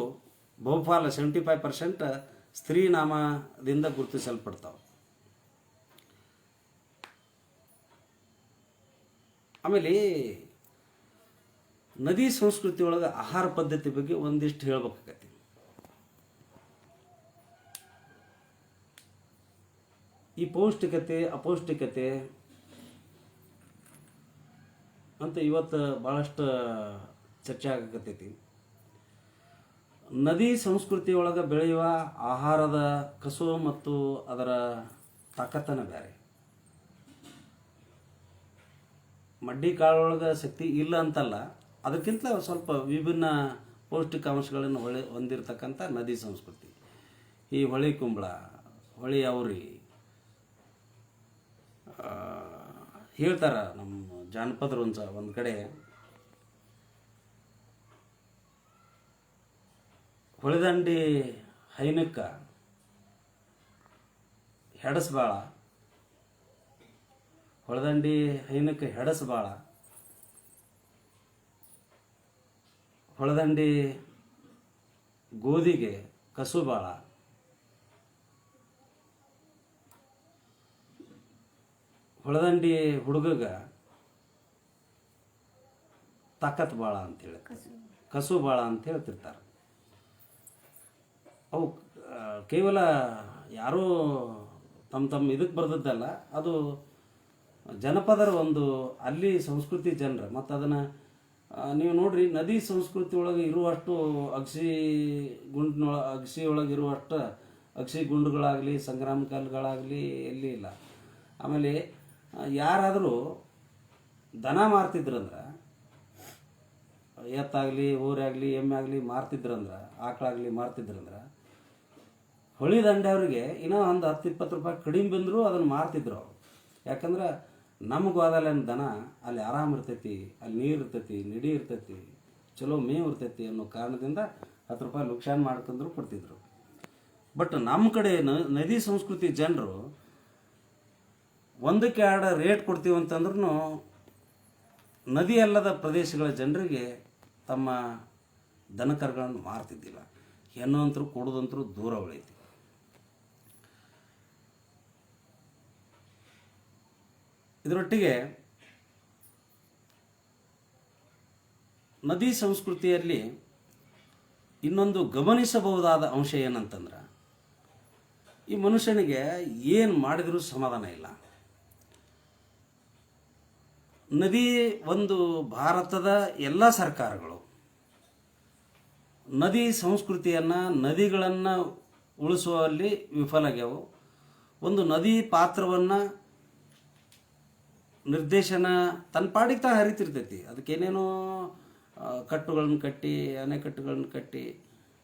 ಬಹುಪಾಲ 75% ಸ್ತ್ರೀ ನಾಮದಿಂದ ಗುರುತಿಸಲ್ಪಡ್ತಾವೆ. ಆಮೇಲೆ ನದಿ ಸಂಸ್ಕೃತಿ ಒಳಗೆ ಆಹಾರ ಪದ್ಧತಿ ಬಗ್ಗೆ ಒಂದಿಷ್ಟು ಹೇಳ್ಬೇಕಾಗತ್ತೆ. ಈ ಪೌಷ್ಟಿಕತೆ ಅಪೌಷ್ಟಿಕತೆ ಅಂತ ಇವತ್ತು ಭಾಳಷ್ಟು ಚರ್ಚೆ ಆಗಕತ್ತೈತಿ. ನದಿ ಸಂಸ್ಕೃತಿ ಒಳಗೆ ಬೆಳೆಯುವ ಆಹಾರದ ಕಸು ಮತ್ತು ಅದರ ತಾಕತ್ತನ ಬೇರೆ. ಮಡ್ಡಿ ಕಾಳೊಳಗೆ ಶಕ್ತಿ ಇಲ್ಲ ಅಂತಲ್ಲ, ಅದಕ್ಕಿಂತ ಸ್ವಲ್ಪ ವಿಭಿನ್ನ ಪೌಷ್ಟಿಕಾಂಶಗಳನ್ನು ಹೊಂದಿರತಕ್ಕಂಥ ನದಿ ಸಂಸ್ಕೃತಿ. ಈ ಹೊಳಿ ಕುಂಬಳ, ಹೊಳಿ ಅವರಿ ಹೇಳ್ತಾರ ನಮ್ಮ ಜಾನಪದರು. ಒಂದು ಕಡೆ ಹೊಳೆದಂಡಿ ಹೈನಕ್ಕ ಹೆಡಸ್ಬಾಳ, ಹೊಳೆದಂಡಿ ಹೈನಕ್ಕೆ ಹೆಡಸ್ಬಾಳ, ಹೊಳೆದಂಡಿ ಗೋಧಿಗೆ ಕಸುಬಾಳ, ಹೊಳೆದಂಡಿ ಹುಡುಗಗ ತಾಕತ್ ಬಾಳ ಅಂತೇಳಿ, ಕಸು ಬಾಳ ಅಂತ ಹೇಳ್ತಿರ್ತಾರೆ. ಅವು ಕೇವಲ ಯಾರೂ ತಮ್ಮ ಇದಕ್ಕೆ ಬರ್ದದ್ದಲ್ಲ, ಅದು ಜನಪದರ ಒಂದು ಅಲ್ಲಿ ಸಂಸ್ಕೃತಿ ಜನರ. ಮತ್ತು ಅದನ್ನು ನೀವು ನೋಡ್ರಿ, ನದಿ ಸಂಸ್ಕೃತಿ ಒಳಗೆ ಇರುವಷ್ಟು ಅಗಸಿ ಒಳಗೆ ಇರುವಷ್ಟು ಅಗಸಿ ಗುಂಡುಗಳಾಗಲಿ ಸಂಗ್ರಾಮ ಕಲ್ಲುಗಳಾಗಲಿ ಎಲ್ಲಿ ಇಲ್ಲ. ಆಮೇಲೆ ಯಾರಾದರೂ ದನ ಮಾರ್ತಿದ್ರಂದ್ರೆ, ಎತ್ತಾಗಲಿ ಊರಾಗಲಿ ಎಮ್ಮೆ ಆಗಲಿ ಮಾರ್ತಿದ್ರಂದ್ರೆ, ಆಕಳಾಗಲಿ ಮಾರ್ತಿದ್ರಂದ್ರೆ, ಹೊಳಿ ದಂಡೆಯವ್ರಿಗೆ ಇನ್ನೂ ಒಂದು 10-20 ರೂಪಾಯಿ ಕಡಿಮೆ ಬಂದರೂ ಅದನ್ನು ಮಾರ್ತಿದ್ರು ಅವರು. ಯಾಕಂದ್ರೆ ನಮಗೆ ಹೋದಲ್ಲೇನು ದನ ಅಲ್ಲಿ ಆರಾಮ ಇರ್ತೈತಿ, ಅಲ್ಲಿ ನೀರು ಇರ್ತೈತಿ, ನಿಡಿ ಇರ್ತೈತಿ, ಚಲೋ ಮೇವು ಇರ್ತೈತಿ ಅನ್ನೋ ಕಾರಣದಿಂದ 10 ರೂಪಾಯಿ ಲುಕ್ಷಾನ್ ಮಾಡ್ಕೊಂಡ್ರು ಕೊಡ್ತಿದ್ರು. ಬಟ್ ನಮ್ಮ ಕಡೆ ನದಿ ಸಂಸ್ಕೃತಿ ಜನರು ಒಂದಕ್ಕೆ 2 ರೇಟ್ ಕೊಡ್ತೀವಿ ಅಂತಂದ್ರೂ ನದಿ ಅಲ್ಲದ ಪ್ರದೇಶಗಳ ಜನರಿಗೆ ತಮ್ಮ ದನಕರುಗಳನ್ನು ಮಾರ್ತಿದ್ದಿಲ್ಲ. ಹೆಣ್ಣು ಅಂತರೂ ಕೊಡೋದಂತರೂ ದೂರ ಉಳೈತಿ. ಇದರೊಟ್ಟಿಗೆ ನದಿ ಸಂಸ್ಕೃತಿಯಲ್ಲಿ ಇನ್ನೊಂದು ಗಮನಿಸಬಹುದಾದ ಅಂಶ ಏನಂತಂದ್ರೆ, ಈ ಮನುಷ್ಯನಿಗೆ ಏನು ಮಾಡಿದರೂ ಸಮಾಧಾನ ಇಲ್ಲ. ನದಿ ಒಂದು ಭಾರತದ ಎಲ್ಲ ಸರ್ಕಾರಗಳು ನದಿ ಸಂಸ್ಕೃತಿಯನ್ನು, ನದಿಗಳನ್ನು ಉಳಿಸುವಲ್ಲಿ ವಿಫಲಾಗ್ಯವು. ಒಂದು ನದಿ ಪಾತ್ರವನ್ನು ನಿರ್ದೇಶನ ತನ್ನ ಪಾಡಿಗೆ ತಾ ಹರಿತಿರ್ತೈತಿ. ಅದಕ್ಕೇನೇನೋ ಕಟ್ಟುಗಳನ್ನು ಕಟ್ಟಿ, ಅಣೆಕಟ್ಟುಗಳನ್ನು ಕಟ್ಟಿ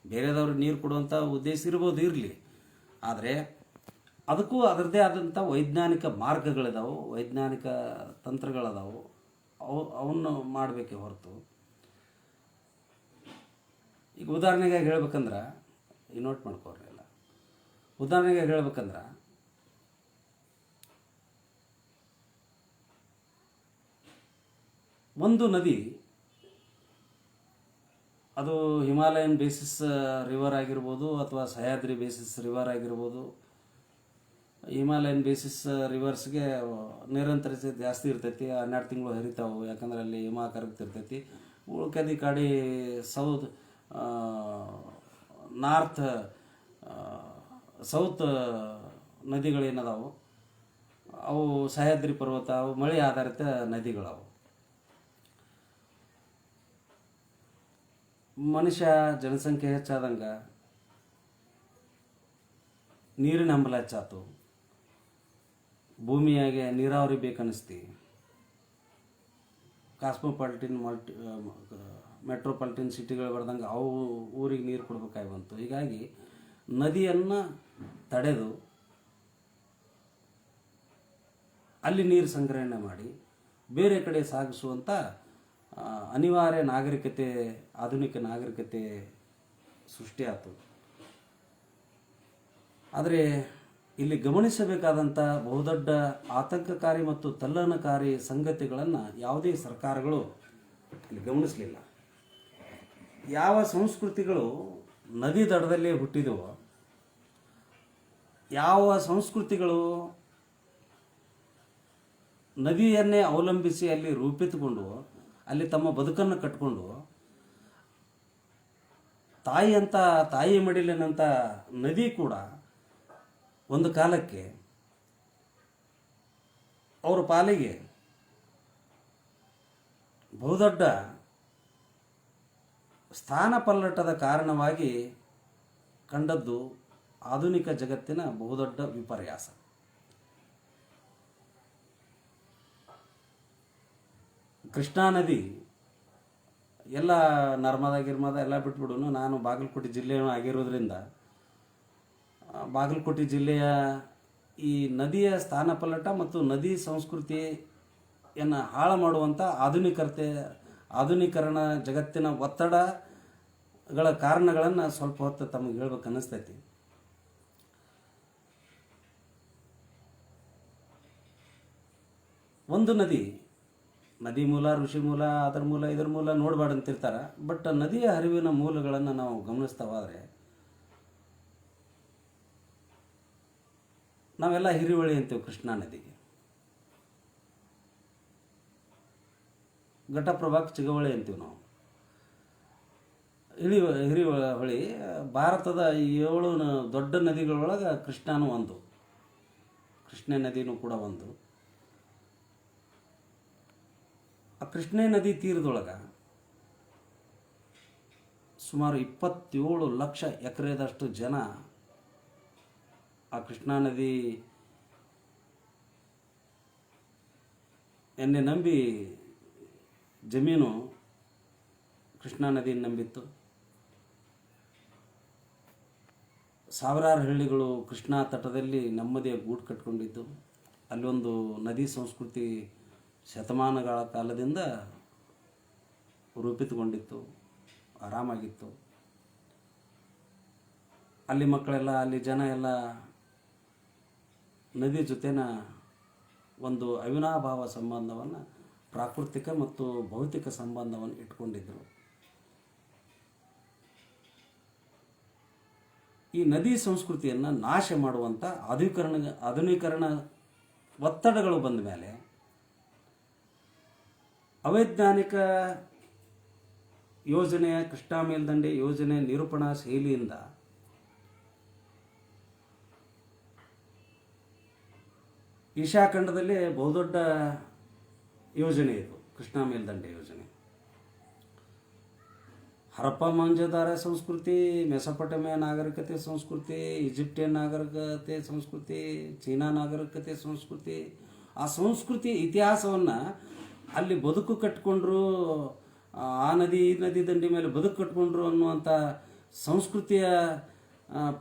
ಬೇರೆದವ್ರಿಗೆ ನೀರು ಕೊಡುವಂಥ ಉದ್ದೇಶ ಇರ್ಬೋದು, ಇರಲಿ. ಆದರೆ ಅದಕ್ಕೂ ಅದರದ್ದೇ ಆದಂಥ ವೈಜ್ಞಾನಿಕ ಮಾರ್ಗಗಳಿದಾವೆ, ವೈಜ್ಞಾನಿಕ ತಂತ್ರಗಳದಾವು. ಅವನ್ನು ಮಾಡಬೇಕೆ ಹೊರತು, ಈಗ ಉದಾಹರಣೆಗೆ ಹೇಳ್ಬೇಕಂದ್ರೆ, ಈ ನೋಟ್ ಮಾಡ್ಕೋರಿಲ್ಲ, ಉದಾಹರಣೆಗೆ ಹೇಳ್ಬೇಕಂದ್ರೆ ಒಂದು ನದಿ ಅದು ಹಿಮಾಲಯನ್ ಬೇಸಿಸ್ ರಿವರ್ ಆಗಿರ್ಬೋದು ಅಥವಾ ಸಹ್ಯಾದ್ರಿ ಬೇಸಿಸ್ ರಿವರ್ ಆಗಿರ್ಬೋದು. ಹಿಮಾಲಯನ್ ಬೇಸಿಸ್ ರಿವರ್ಸ್ಗೆ ನಿರಂತರತೆ ಜಾಸ್ತಿ ಇರ್ತೈತಿ, 12 ತಿಂಗಳು ಹರಿತಾವು, ಯಾಕಂದ್ರೆ ಅಲ್ಲಿ ಹಿಮ ಕರಗ್ತಿರ್ತೈತಿ. ಉಳ್ಕದಿ ಕಾಡಿ ಸೌತ್ ನದಿಗಳೇನದಾವು ಅವು ಸಹ್ಯಾದ್ರಿ ಪರ್ವತ, ಅವು ಮಳೆ ಆಧಾರಿತ ನದಿಗಳವು. ಮನುಷ್ಯ ಜನಸಂಖ್ಯೆ ಹೆಚ್ಚಾದಂಗೆ ನೀರಿನ ಹಂಬಲ ಹೆಚ್ಚಾತು, ಭೂಮಿಯಾಗೆ ನೀರಾವರಿ ಬೇಕನ್ನಿಸ್ತಿ, ಕಾಸ್ಮೋಪಾಲಿಟಿನ್ ಮೆಟ್ರೋಪಾಲಿಟಿನ್ ಸಿಟಿಗಳು ಬರ್ದಂಗೆ ಅವು ಊರಿಗೆ ನೀರು ಕೊಡ್ಬೇಕಾಗಿ ಬಂತು. ಹೀಗಾಗಿ ನದಿಯನ್ನು ತಡೆದು ಅಲ್ಲಿ ನೀರು ಸಂಗ್ರಹಣೆ ಮಾಡಿ ಬೇರೆ ಕಡೆ ಸಾಗಿಸುವಂಥ ಅನಿವಾರ್ಯ ನಾಗರಿಕತೆ, ಆಧುನಿಕ ನಾಗರಿಕತೆ ಸೃಷ್ಟಿಯಾಯಿತು. ಆದರೆ ಇಲ್ಲಿ ಗಮನಿಸಬೇಕಾದಂಥ ಬಹುದೊಡ್ಡ ಆತಂಕಕಾರಿ ಮತ್ತು ತಲ್ಲಣಕಾರಿ ಸಂಗತಿಗಳನ್ನು ಯಾವುದೇ ಸರ್ಕಾರಗಳು ಇಲ್ಲಿ ಗಮನಿಸಲಿಲ್ಲ. ಯಾವ ಸಂಸ್ಕೃತಿಗಳು ನದಿ ದಡದಲ್ಲೇ ಹುಟ್ಟಿದವೋ, ಯಾವ ಸಂಸ್ಕೃತಿಗಳು ನದಿಯನ್ನೇ ಅವಲಂಬಿಸಿ ಅಲ್ಲಿ ರೂಪಿತುಕೊಂಡು ಅಲ್ಲಿ ತಮ್ಮ ಬದುಕನ್ನು ಕಟ್ಕೊಂಡು, ತಾಯಿ ಮಡಿಲಿನಂಥ ನದಿ ಕೂಡ ಒಂದು ಕಾಲಕ್ಕೆ ಅವರ ಪಾಲಿಗೆ ಬಹುದೊಡ್ಡ ಸ್ಥಾನ ಪಲ್ಲಟದ ಕಾರಣವಾಗಿ ಕಂಡದ್ದು ಆಧುನಿಕ ಜಗತ್ತಿನ ಬಹುದೊಡ್ಡ ವಿಪರ್ಯಾಸ. ಕೃಷ್ಣಾ ನದಿ ಎಲ್ಲ ನರ್ಮದಾ ಎಲ್ಲ ಬಿಟ್ಬಿಡೋನು. ನಾನು ಬಾಗಲಕೋಟೆ ಜಿಲ್ಲೆಯೂ ಆಗಿರೋದ್ರಿಂದ ಬಾಗಲಕೋಟೆ ಜಿಲ್ಲೆಯ ಈ ನದಿಯ ಸ್ಥಾನಪಲ್ಲಟ ಮತ್ತು ನದಿ ಸಂಸ್ಕೃತಿಯನ್ನು ಹಾಳು ಮಾಡುವಂಥ ಆಧುನೀಕರಣ ಜಗತ್ತಿನ ಒತ್ತಡಗಳ ಕಾರಣಗಳನ್ನು ಸ್ವಲ್ಪ ಹೊತ್ತು ತಮಗೆ ಹೇಳ್ಬೇಕು ಅನ್ನಿಸ್ತೈತಿ. ಒಂದು ನದಿ ಮೂಲ, ಋಷಿ ಮೂಲ, ಅದರ ಮೂಲ, ಇದರ ಮೂಲ ನೋಡಬಾರ್ದಂತಿರ್ತಾರೆ. ಬಟ್ ನದಿಯ ಹರಿವಿನ ಮೂಲಗಳನ್ನು ನಾವು ಗಮನಿಸ್ತಾವಾದರೆ ನಾವೆಲ್ಲ ಹಿರಿವಳಿ ಅಂತೀವಿ ಕೃಷ್ಣಾ ನದಿಗೆ, ಘಟಪ್ರಭಾಕ್ ಚಿಗವಳಿ ಅಂತೀವಿ ನಾವು. ಹಿರಿಹೊಳಿ ಭಾರತದ 7 ದೊಡ್ಡ ನದಿಗಳೊಳಗೆ ಕೃಷ್ಣಾನೂ ಒಂದು, ಕೃಷ್ಣೆ ನದಿನೂ ಕೂಡ ಒಂದು. ಆ ಕೃಷ್ಣೆ ನದಿ ತೀರದೊಳಗೆ ಸುಮಾರು 27 ಲಕ್ಷ ಎಕರೆದಷ್ಟು ಜನ ಆ ಕೃಷ್ಣಾ ನದಿ ಎಣ್ಣೆ ನಂಬಿ ಜಮೀನು ಕೃಷ್ಣಾ ನದಿಯನ್ನು ನಂಬಿತ್ತು. ಸಾವಿರಾರು ಹಳ್ಳಿಗಳು ಕೃಷ್ಣಾ ತಟದಲ್ಲಿ ನೆಮ್ಮದಿಯ ಗೂಡು ಕಟ್ಕೊಂಡಿದ್ದು. ಅಲ್ಲೊಂದು ನದಿ ಸಂಸ್ಕೃತಿ ಶತಮಾನಗಳ ಕಾಲದಿಂದ ರೂಪಿತಗೊಂಡಿತ್ತು, ಆರಾಮಾಗಿತ್ತು. ಅಲ್ಲಿ ಮಕ್ಕಳೆಲ್ಲ, ಅಲ್ಲಿ ಜನ ಎಲ್ಲ ನದಿ ಜೊತೆನ ಒಂದು ಅವಿನಾಭಾವ ಸಂಬಂಧವನ್ನು, ಪ್ರಾಕೃತಿಕ ಮತ್ತು ಭೌತಿಕ ಸಂಬಂಧವನ್ನು ಇಟ್ಕೊಂಡಿದ್ದರು. ಈ ನದಿ ಸಂಸ್ಕೃತಿಯನ್ನು ನಾಶ ಮಾಡುವಂಥ ಆಧುನೀಕರಣ ಒತ್ತಡಗಳು ಬಂದ ಮೇಲೆ ಅವೈಜ್ಞಾನಿಕ ಯೋಜನೆಯ ಕೃಷ್ಣಾ ಮೇಲ್ದಂಡೆ ಯೋಜನೆ ನಿರೂಪಣಾ ಶೈಲಿಯಿಂದ ಏಷ್ಯಾ ಖಂಡದಲ್ಲಿ ಬಹುದೊಡ್ಡ ಯೋಜನೆ ಇದು ಕೃಷ್ಣಾ ಮೇಲ್ದಂಡೆ ಯೋಜನೆ. ಹರಪ್ಪ ಮೊಹೆಂಜೊದಾರೋ ಸಂಸ್ಕೃತಿ, ಮೆಸೊಪೊಟೇಮಿಯಾ ನಾಗರಿಕತೆ ಸಂಸ್ಕೃತಿ, ಈಜಿಪ್ಟಿಯನ್ ನಾಗರಿಕತೆ ಸಂಸ್ಕೃತಿ, ಚೀನಾ ನಾಗರಿಕತೆ ಸಂಸ್ಕೃತಿ, ಆ ಸಂಸ್ಕೃತಿ ಇತಿಹಾಸವನ್ನು ಅಲ್ಲಿ ಬದುಕು ಕಟ್ಟಿಕೊಂಡ್ರು, ಆ ನದಿ ಈ ನದಿ ದಂಡಿ ಮೇಲೆ ಬದುಕು ಕಟ್ಕೊಂಡ್ರು ಅನ್ನುವಂಥ ಸಂಸ್ಕೃತಿಯ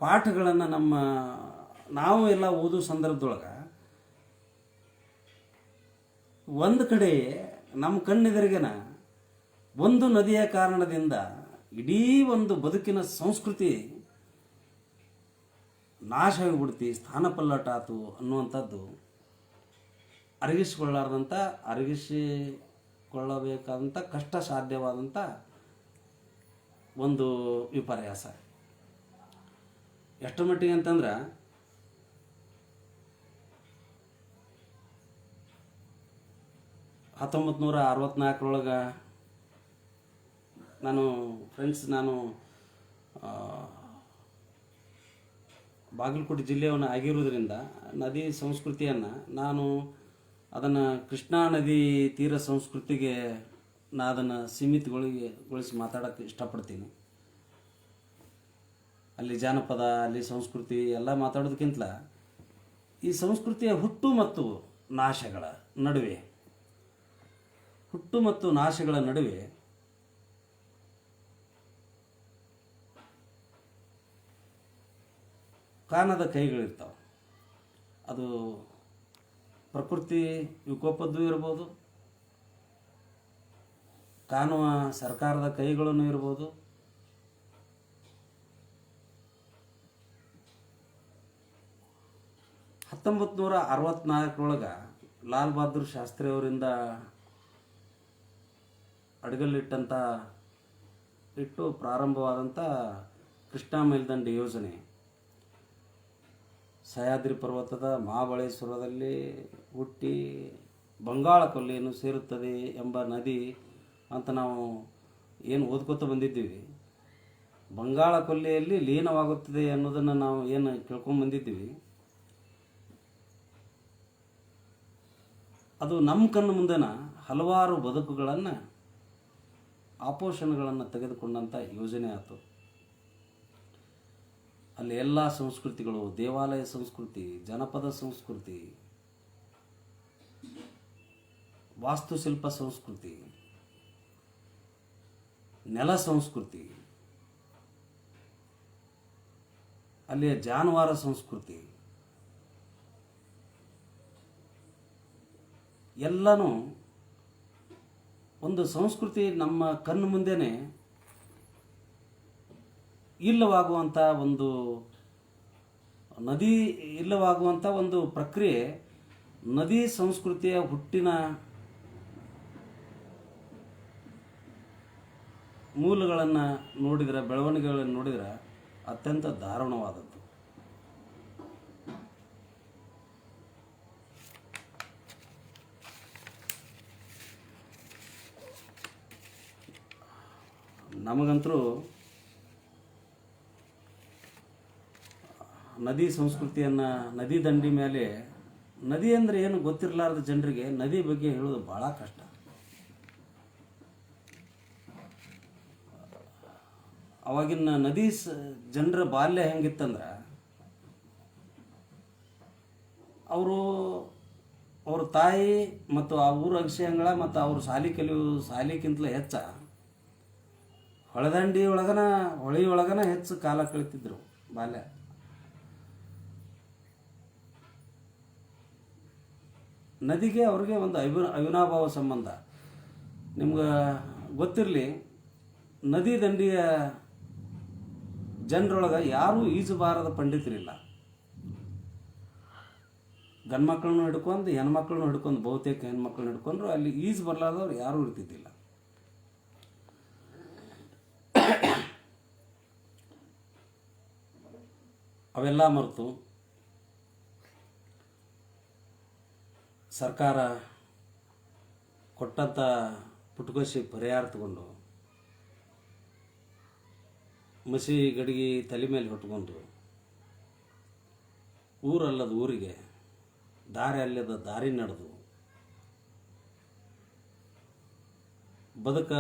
ಪಾಠಗಳನ್ನು ನಾವು ಎಲ್ಲ ಓದೋ ಸಂದರ್ಭದೊಳಗೆ ಒಂದು ಕಡೆ ನಮ್ಮ ಕಣ್ಣೆದುರಿಗೆನ ಒಂದು ನದಿಯ ಕಾರಣದಿಂದ ಇಡೀ ಒಂದು ಬದುಕಿನ ಸಂಸ್ಕೃತಿ ನಾಶ ಆಗಿಬಿಡ್ತಿ, ಸ್ಥಾನಪಲ್ಲಟ ಆತು ಅನ್ನುವಂಥದ್ದು ಅರಗಿಸಿಕೊಳ್ಳಬೇಕಾದಂಥ ಕಷ್ಟ ಸಾಧ್ಯವಾದಂಥ ಒಂದು ವಿಪರ್ಯಾಸ. ಎಷ್ಟು ಮಟ್ಟಿಗೆ ಅಂತಂದ್ರೆ 1964 ನಾನು ಬಾಗಲಕೋಟೆ ಜಿಲ್ಲೆಯನ್ನು ಆಗಿರುವುದರಿಂದ ನದಿ ಸಂಸ್ಕೃತಿಯನ್ನು ನಾನು ಅದನ್ನು ಕೃಷ್ಣಾ ನದಿ ತೀರ ಸಂಸ್ಕೃತಿಗೆ ಅದನ್ನು ಸೀಮಿತಗೊಳಿಸಿ ಮಾತಾಡೋಕ್ಕೆ ಇಷ್ಟಪಡ್ತೀನಿ. ಅಲ್ಲಿ ಜಾನಪದ, ಅಲ್ಲಿ ಸಂಸ್ಕೃತಿ ಎಲ್ಲ ಮಾತಾಡೋದಕ್ಕಿಂತ ಈ ಸಂಸ್ಕೃತಿಯ ಹುಟ್ಟು ಮತ್ತು ನಾಶಗಳ ನಡುವೆ ಕಾಣದ ಕೈಗಳಿರ್ತಾವೆ. ಅದು ಪ್ರಕೃತಿ ವಿಕೋಪದ್ದು ಇರ್ಬೋದು, ಕಾಣುವ ಸರ್ಕಾರದ ಕೈಗಳನ್ನು ಇರ್ಬೋದು, $1964 ಲಾಲ್ ಬಹದ್ದೂರ್ ಶಾಸ್ತ್ರಿ ಅವರಿಂದ ಇಟ್ಟು ಪ್ರಾರಂಭವಾದಂಥ ಕೃಷ್ಣಾ ಮೇಲ್ದಂಡೆ ಯೋಜನೆ ಸಹ್ಯಾದ್ರಿ ಪರ್ವತದ ಮಹಾಬಳೇಶ್ವರದಲ್ಲಿ ಹುಟ್ಟಿ ಬಂಗಾಳ ಕೊಲ್ಲಿಯನ್ನು ಸೇರುತ್ತದೆ ಎಂಬ ನದಿ ಅಂತ ನಾವು ಏನು ಓದ್ಕೋತ ಬಂದಿದ್ದೀವಿ. ಬಂಗಾಳ ಕೊಲ್ಲಿಯಲ್ಲಿ ಲೀನವಾಗುತ್ತದೆ ಅನ್ನೋದನ್ನು ನಾವು ಏನು ಕೇಳ್ಕೊಂಡು ಬಂದಿದ್ದೀವಿ. ಅದು ನಮ್ಮ ಕಣ್ಣು ಮುಂದೆನ ಹಲವಾರು ಬದುಕುಗಳನ್ನು, ಆಪೋಷಣಗಳನ್ನು ತೆಗೆದುಕೊಂಡಂಥ ಯೋಜನೆ ಆಯಿತು. ಅಲ್ಲಿ ಎಲ್ಲ ಸಂಸ್ಕೃತಿಗಳು, ದೇವಾಲಯ ಸಂಸ್ಕೃತಿ, ಜನಪದ ಸಂಸ್ಕೃತಿ, ವಾಸ್ತುಶಿಲ್ಪ ಸಂಸ್ಕೃತಿ, ನೆಲ ಸಂಸ್ಕೃತಿ, ಅಲ್ಲಿಯ ಜಾನುವಾರು ಸಂಸ್ಕೃತಿ ಎಲ್ಲನೂ ಒಂದು ಸಂಸ್ಕೃತಿ ನಮ್ಮ ಕಣ್ಣು ಮುಂದೆನೇ ಇಲ್ಲವಾಗುವಂಥ ಒಂದು ಪ್ರಕ್ರಿಯೆ ನದಿ ಸಂಸ್ಕೃತಿಯ ಹುಟ್ಟಿನ ಮೂಲಗಳನ್ನು ನೋಡಿದರೆ, ಬೆಳವಣಿಗೆಗಳನ್ನು ನೋಡಿದರೆ ಅತ್ಯಂತ ದಾರುಣವಾದದ್ದು. ನಮಗಂತರೂ ನದಿ ಸಂಸ್ಕೃತಿಯನ್ನು, ನದಿ ದಂಡಿ ಮೇಲೆ, ನದಿ ಅಂದರೆ ಏನು ಗೊತ್ತಿರಲಾರ್ದ ಜನರಿಗೆ ನದಿ ಬಗ್ಗೆ ಹೇಳೋದು ಭಾಳ ಕಷ್ಟ. ಅವಾಗಿನ ನದಿ ಜನರ ಬಾಲ್ಯ ಹೆಂಗಿತ್ತಂದ್ರೆ, ಅವ್ರ ತಾಯಿ ಮತ್ತು ಆ ಊರ ಅಗಸ್ಯಂಗಳ ಮತ್ತು ಅವ್ರ ಶಾಲಿಕ್ಕಿಂತಲೂ ಹೆಚ್ಚ ಹೊಳೆಯೊಳಗನ ಹೆಚ್ಚು ಕಾಲ ಕಳೀತಿದ್ರು ಬಾಲ್ಯ. ನದಿಗೆ ಅವ್ರಿಗೆ ಒಂದು ಅವಿನಾಭಾವ ಸಂಬಂಧ. ನಿಮ್ಗೆ ಗೊತ್ತಿರಲಿ, ನದಿ ದಂಡೆಯ ಜನರೊಳಗೆ ಯಾರೂ ಈಜಬಾರದ ಪಂಡಿತರಿಲ್ಲ. ಗಂಡು ಮಕ್ಕಳನ್ನು ಹಿಡ್ಕೊಂಡು ಹೆಣ್ಮಕ್ಳನ್ನು ಹಿಡ್ಕೊಂಡು, ಬಹುತೇಕ ಹೆಣ್ಮಕ್ಳನ್ನ ಹಿಡ್ಕೊಂಡ್ರು ಅಲ್ಲಿ ಈಜು ಬರಲಾರ್ದವ್ರು ಯಾರೂ ಇರ್ತಿದ್ದಿಲ್ಲ. ಅವೆಲ್ಲ ಮರೆತು ಸರ್ಕಾರ ಕೊಟ್ಟಂಥ ಪುಟ್ಕೋಸಿ ಪರಿಹಾರ ತಗೊಂಡು ಮಸಿ ಗಡಿಗೆ ತಲೆ ಮೇಲೆ ಹೊಟ್ಕೊಂಡು ಊರಲ್ಲದ ಊರಿಗೆ, ದಾರಿ ಅಲ್ಲದ ದಾರಿ ನಡೆದು ಬದುಕ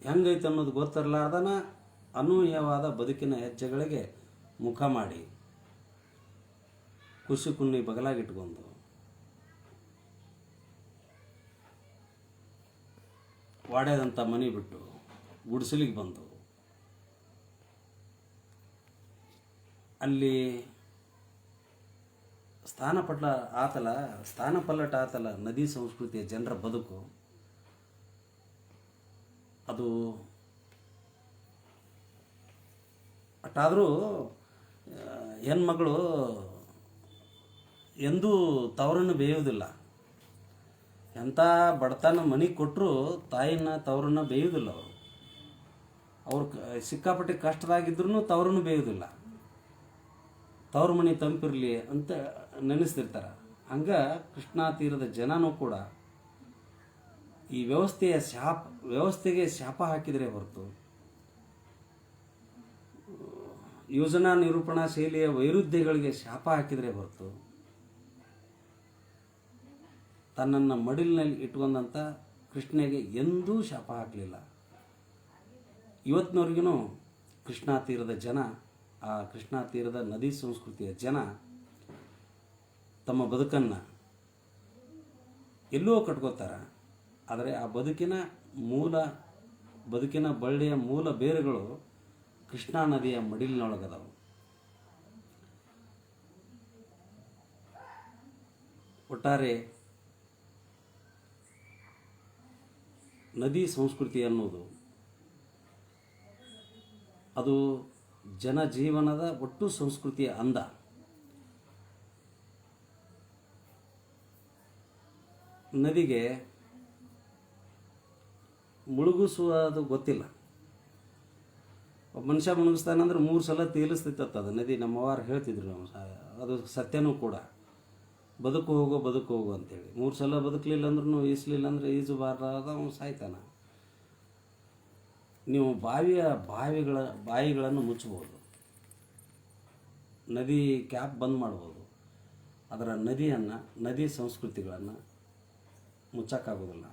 ಹೆಂಗೈತೆ ಅನ್ನೋದು ಗೊತ್ತಿರಲಾರ್ದನ ಅನೂಹ್ಯವಾದ ಬದುಕಿನ ಹೆಜ್ಜೆಗಳಿಗೆ ಮುಖ ಮಾಡಿ ಖುಷಿ ಕುನ್ನಿ ಬಗಲಾಗಿಟ್ಕೊಂಡು ವಾಡ್ಯದಂಥ ಮನೆ ಬಿಟ್ಟು ಗುಡಿಸಲಿಗೆ ಬಂದು ಅಲ್ಲಿ ಸ್ಥಾನಪಲ್ಲಟ ಆತಲ ನದಿ ಸಂಸ್ಕೃತಿಯ ಜನರ ಬದುಕು. ಅದು ಅಷ್ಟಾದರೂ ಹೆಣ್ಮಗಳು ಎಂದೂ ತವರನ್ನು ಬೇಯೋದಿಲ್ಲ. ಎಂಥ ಬಡತನ ಮನೆಗೆ ಕೊಟ್ಟರು ತಾಯಿನ ತವರನ್ನು ಬೇಯೋದಿಲ್ಲ. ಅವ್ರು ಸಿಕ್ಕಾಪಟ್ಟೆ ಕಷ್ಟದಾಗಿದ್ರೂ ತವರನ್ನು ಬೇಯೋದಿಲ್ಲ. ತವ್ರ ಮನೆ ತಂಪಿರಲಿ ಅಂತ ನೆನೆಸ್ತಿರ್ತಾರೆ. ಹಂಗೆ ಕೃಷ್ಣಾ ತೀರದ ಜನನೂ ಕೂಡ ಈ ವ್ಯವಸ್ಥೆಗೆ ಶಾಪ ಹಾಕಿದರೆ ಹೊರತು, ಯೋಜನಾ ನಿರೂಪಣಾ ಶೈಲಿಯ ವೈರುಧ್ಯಗಳಿಗೆ ಶಾಪ ಹಾಕಿದರೆ ಹೊರತು, ತನ್ನನ್ನು ಮಡಿಲಿನಲ್ಲಿ ಇಟ್ಕೊಂಡಂಥ ಕೃಷ್ಣನಿಗೆ ಎಂದೂ ಶಾಪ ಹಾಕಲಿಲ್ಲ. ಇವತ್ತಿನವರೆಗೂ ಕೃಷ್ಣಾ ತೀರದ ಜನ, ಆ ಕೃಷ್ಣಾ ತೀರದ ನದಿ ಸಂಸ್ಕೃತಿಯ ಜನ ತಮ್ಮ ಬದುಕನ್ನು ಎಲ್ಲೋ ಕಟ್ಕೋತಾರೆ. ಆದರೆ ಆ ಬದುಕಿನ ಬಳ್ಳಿಯ ಮೂಲ ಬೇರುಗಳು ಕೃಷ್ಣಾ ನದಿಯ ಮಡಿಲಿನೊಳಗದವು. ಒಟ್ಟಾರೆ ನದಿ ಸಂಸ್ಕೃತಿ ಅನ್ನೋದು ಅದು ಜನಜೀವನದ ಒಟ್ಟು ಸಂಸ್ಕೃತಿಯ ಅಂದ. ನದಿಗೆ ಮುಳುಗಿಸುವುದು ಗೊತ್ತಿಲ್ಲ. ಒಬ್ಬ ಮನುಷ್ಯ ಮುಳುಗಿಸ್ತಾನಂದ್ರೆ 3 ಸಲ ತೇಲಿಸ್ತೈತತ್ತ ಅದು ನದಿ. ನಮ್ಮವಾರು ಹೇಳ್ತಿದ್ರು, ಅದು ಸತ್ಯನೂ ಕೂಡ. ಬದುಕು ಹೋಗು ಅಂತೇಳಿ 3 ಸಲ ಬದುಕಲಿಲ್ಲ ಅಂದ್ರೂ, ಈಸಲಿಲ್ಲ ಅಂದರೆ ಈಜಬಾರ್ದಾದ ಅವನು ಸಾಯ್ತಾನ. ನೀವು ಬಾಯಿಗಳನ್ನು ಮುಚ್ಚಬಹುದು, ನದಿ ಕ್ಯಾಪ್ ಬಂದ್ ಮಾಡ್ಬೋದು. ಅದರ ನದಿ ಸಂಸ್ಕೃತಿಗಳನ್ನು ಮುಚ್ಚಕ್ಕಾಗೋದಿಲ್ಲ.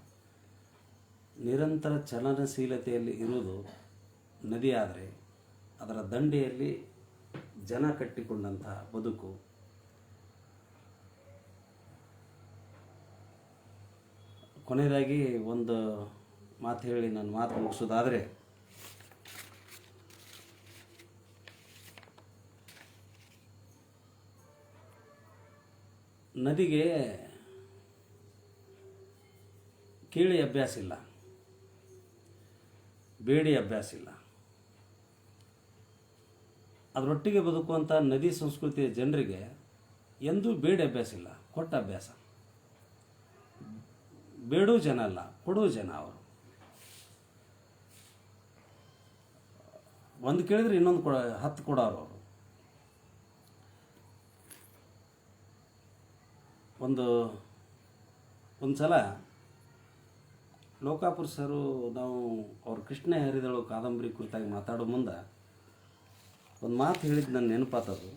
ನಿರಂತರ ಚಲನಶೀಲತೆಯಲ್ಲಿ ಇರುವುದು ನದಿ. ಆದರೆ ಅದರ ದಂಡೆಯಲ್ಲಿ ಜನ ಕಟ್ಟಿಕೊಂಡಂತಹ ಬದುಕು ಕೊನೆಯದಾಗಿ ಒಂದು ಮಾತು ಹೇಳಿ ನಾನು ಮಾತು ಮುಗಿಸೋದಾದರೆ, ನದಿಗೆ ಕೇಳಿ ಅಭ್ಯಾಸ ಇಲ್ಲ, ಬೇಡಿ ಅಭ್ಯಾಸ ಇಲ್ಲ. ಅದರೊಟ್ಟಿಗೆ ಬದುಕುವಂಥ ನದಿ ಸಂಸ್ಕೃತಿಯ ಜನರಿಗೆ ಎಂದೂ ಬೇಡಿ ಅಭ್ಯಾಸ ಇಲ್ಲ, ಕೊಟ್ಟ ಅಭ್ಯಾಸ. ಬೇಡೋ ಜನ ಅಲ್ಲ, ಕೊಡೋ ಜನ ಅವರು. ಒಂದು ಕೇಳಿದ್ರೆ ಇನ್ನೊಂದು 10 ಕೊಡೋರು ಅವರು. ಒಂದು ಸಲ ಲೋಕಾಪುರ ಸರು ನಾವು ಅವ್ರ ಕೃಷ್ಣ ಹರಿದಳು ಕಾದಂಬರಿ ಕುರಿತಾಗಿ ಮಾತಾಡೋ ಮುಂದೆ ಒಂದು ಮಾತು ಹೇಳಿದ್ದು ನನ್ನ ನೆನಪಾತದು.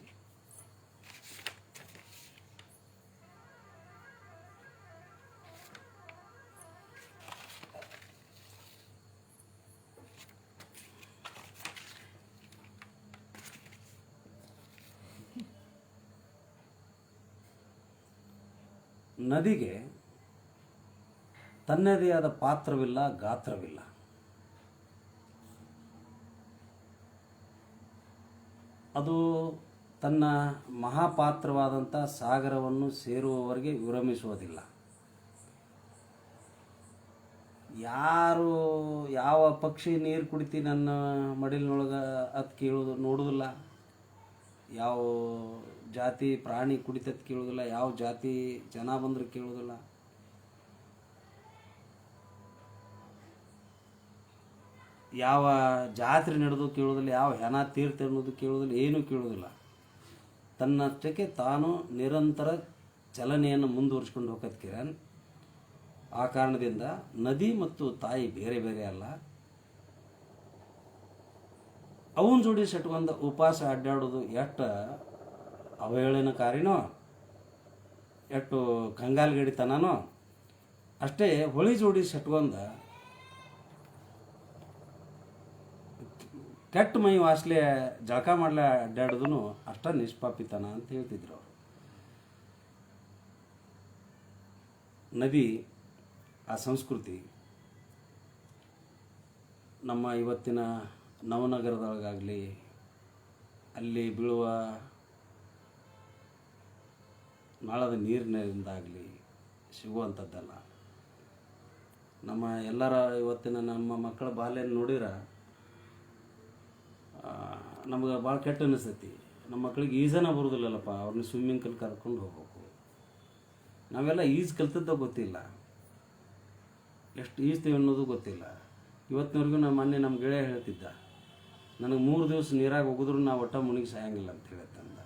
ನದಿಗೆ ತನ್ನದೇ ಆದ ಪಾತ್ರವಿಲ್ಲ, ಗಾತ್ರವಿಲ್ಲ. ಅದು ತನ್ನ ಮಹಾಪಾತ್ರವಾದಂಥ ಸಾಗರವನ್ನು ಸೇರುವವರೆಗೆ ವಿರಮಿಸುವುದಿಲ್ಲ. ಯಾರು ಯಾವ ಪಕ್ಷಿ ನೀರು ಕುಡಿತಿ ನನ್ನ ಮಡಿಲಿನೊಳಗೆ ಅದು ಕೇಳೋದು ನೋಡೋದಿಲ್ಲ, ಯಾವ ಜಾತಿ ಪ್ರಾಣಿ ಕುಡಿತತ್ ಕೇಳೋದಿಲ್ಲ, ಯಾವ ಜಾತಿ ಜನ ಬಂದ್ರೆ ಕೇಳೋದಿಲ್ಲ. ಯಾವ ಜಾತ್ರೆ ನಡೆದು ಕೇಳೋದಿಲ್ಲ, ಯಾವ ಹೆಣ ತೀರ್ಥ ಅನ್ನೋದು ಕೇಳೋದಿಲ್ಲ, ಏನೂ ಕೇಳೋದಿಲ್ಲ. ತನ್ನಷ್ಟಕ್ಕೆ ತಾನು ನಿರಂತರ ಚಲನೆಯನ್ನು ಮುಂದುವರಿಸ್ಕೊಂಡು ಹೋಗೋದು ಕಿರಣ್. ಆ ಕಾರಣದಿಂದ ನದಿ ಮತ್ತು ತಾಯಿ ಬೇರೆ ಬೇರೆ ಅಲ್ಲ. ಅವನ ಜೋಡಿ ಸೆಟ್ಕೊಂಡ ಉಪವಾಸ ಅಡ್ಡಾಡೋದು ಎಷ್ಟು ಅವಹೇಳನಕಾರಿನೋ, ಎಷ್ಟು ಕಂಗಾಲ್ಗಡಿತನೋ, ಅಷ್ಟೇ ಹೊಳಿ ಜೋಡಿ ಸೆಟ್ಕೊಂಡ ಕೆಟ್ಟ ಮೈ ವಾಸಲೆ ಜಳಕ ಮಾಡ್ಲೆ ಅಡ್ಡಾಡೋದು ಅಷ್ಟ ನಿಷ್ಪಾಪಿತನ ಅಂತ ಹೇಳ್ತಿದ್ರು ಅವರು. ನದಿ ಆ ಸಂಸ್ಕೃತಿ ನಮ್ಮ ಇವತ್ತಿನ ನವನಗರದೊಳಗಾಗಲಿ, ಅಲ್ಲಿ ಬೀಳುವ ನಾಳದ ನೀರಿನಿಂದಾಗಲಿ ಸಿಗುವಂಥದ್ದಲ್ಲ. ನಮ್ಮ ಎಲ್ಲರ ಇವತ್ತಿನ ನಮ್ಮ ಮಕ್ಕಳ ಬಾಲ್ಯ ನೋಡಿರ ನಮ್ಗೆ ಭಾಳ ಕೆಟ್ಟ ಅನಿಸ್ತೈತಿ. ನಮ್ಮ ಮಕ್ಳಿಗೆ ಈಜನ ಬರೋದಿಲ್ಲಲ್ಲಪ್ಪ, ಅವ್ರನ್ನ ಸ್ವಿಮ್ಮಿಂಗ್ ಕಲ್ ಕರ್ಕೊಂಡು ಹೋಗ್ಬೇಕು. ನಾವೆಲ್ಲ ಈಜು ಕಲ್ತದ್ದ ಗೊತ್ತಿಲ್ಲ, ಎಷ್ಟು ಈಜ್ತೀವಿ ಅನ್ನೋದು ಗೊತ್ತಿಲ್ಲ. ಇವತ್ತಿನವರೆಗೂ ನಮ್ಮ ಗೆಳೆಯ ಹೇಳ್ತಿದ್ದ, ನನಗೆ 3 ದಿವಸ ನೀರಾಗ ಹೋಗಿದ್ರು ನಾವು ಒಟ್ಟ ಮುಳುಗಿ ಸಾಯಂಗಿಲ್ಲ ಅಂತ ಹೇಳ್ತಂದ.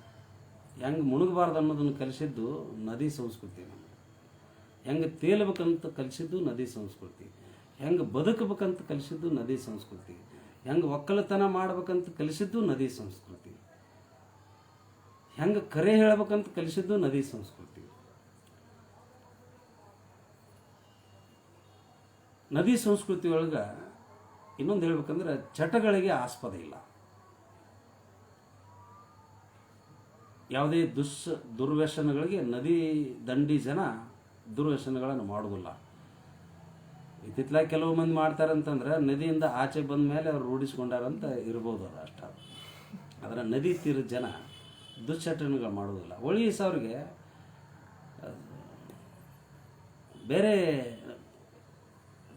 ಹೆಂಗೆ ಮುಳುಗಬಾರ್ದು ಅನ್ನೋದನ್ನು ಕಲಿಸಿದ್ದು ನದಿ ಸಂಸ್ಕೃತಿ. ನಮಗೆ ಹೆಂಗೆ ತೇಲ್ಬೇಕಂತ ಕಲಿಸಿದ್ದು ನದಿ ಸಂಸ್ಕೃತಿ, ಹೆಂಗೆ ಬದುಕಬೇಕಂತ ಕಲಿಸಿದ್ದು ನದಿ ಸಂಸ್ಕೃತಿ, ಹೆಂಗೆ ಒಕ್ಕಲತನ ಮಾಡ್ಬೇಕಂತ ಕಲಿಸಿದ್ದು ನದಿ ಸಂಸ್ಕೃತಿ, ಹೆಂಗೆ ಕರೆ ಹೇಳ್ಬೇಕಂತ ಕಲಿಸಿದ್ದು ನದಿ ಸಂಸ್ಕೃತಿ. ನದಿ ಸಂಸ್ಕೃತಿ ಒಳಗೆ ಇನ್ನೊಂದು ಹೇಳ್ಬೇಕಂದ್ರೆ ಚಟಗಳಿಗೆ ಆಸ್ಪದ ಇಲ್ಲ. ಯಾವುದೇ ದುರ್ವ್ಯಸನಗಳಿಗೆ ನದಿ ದಂಡಿ ಜನ ದುರ್ವ್ಯಸನಗಳನ್ನು ಮಾಡೋದಿಲ್ಲ. ಇತ್ತಿತ್ತಲಾಗಿ ಕೆಲವು ಮಂದಿ ಮಾಡ್ತಾರಂತಂದ್ರೆ ನದಿಯಿಂದ ಆಚೆ ಬಂದ ಮೇಲೆ ಅವ್ರು ರೂಢಿಸ್ಕೊಂಡಾರಂತ ಇರ್ಬೋದು, ಅದು ಅಷ್ಟ. ಆದರೆ ನದಿ ತೀರದ ಜನ ದುಶ್ಚಟನೆಗಳು ಮಾಡೋದಿಲ್ಲ. ಒಳಿಸವ್ರಿಗೆ ಬೇರೆ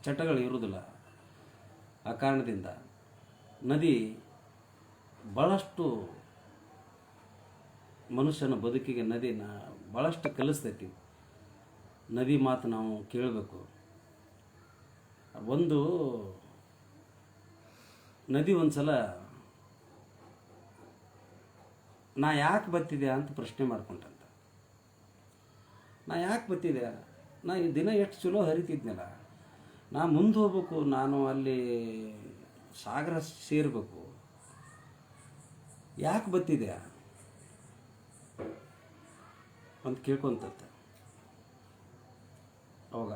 ಚಟಗಳು ಇರುವುದಿಲ್ಲ. ಆ ಕಾರಣದಿಂದ ನದಿ ಭಾಳಷ್ಟು ಮನುಷ್ಯನ ಬದುಕಿಗೆ ನದಿನ ಭಾಳಷ್ಟು ಕಲಿಸ್ತೈತಿ. ನದಿ ಮಾತು ನಾವು ಕೇಳಬೇಕು. ಒಂದು ನದಿ ಒಂದು ಸಲ ನಾ ಯಾಕೆ ಬತ್ತಿದೆ ಅಂತ ಪ್ರಶ್ನೆ ಮಾಡ್ಕೊಂಡಂತ. ನಾ ಯಾಕೆ ಬತ್ತಿದೆ, ನಾ ಈ ದಿನ ಎಷ್ಟು ಚಲೋ ಹರಿತಿದ್ನಲ್ಲ, ನಾ ಮುಂದೆ ಹೋಗ್ಬೇಕು, ನಾನು ಅಲ್ಲಿ ಸಾಗರ ಸೇರಬೇಕು, ಯಾಕೆ ಬತ್ತಿದೆ ಅಂತ ಕೇಳ್ಕೊಂತ. ಅವಾಗ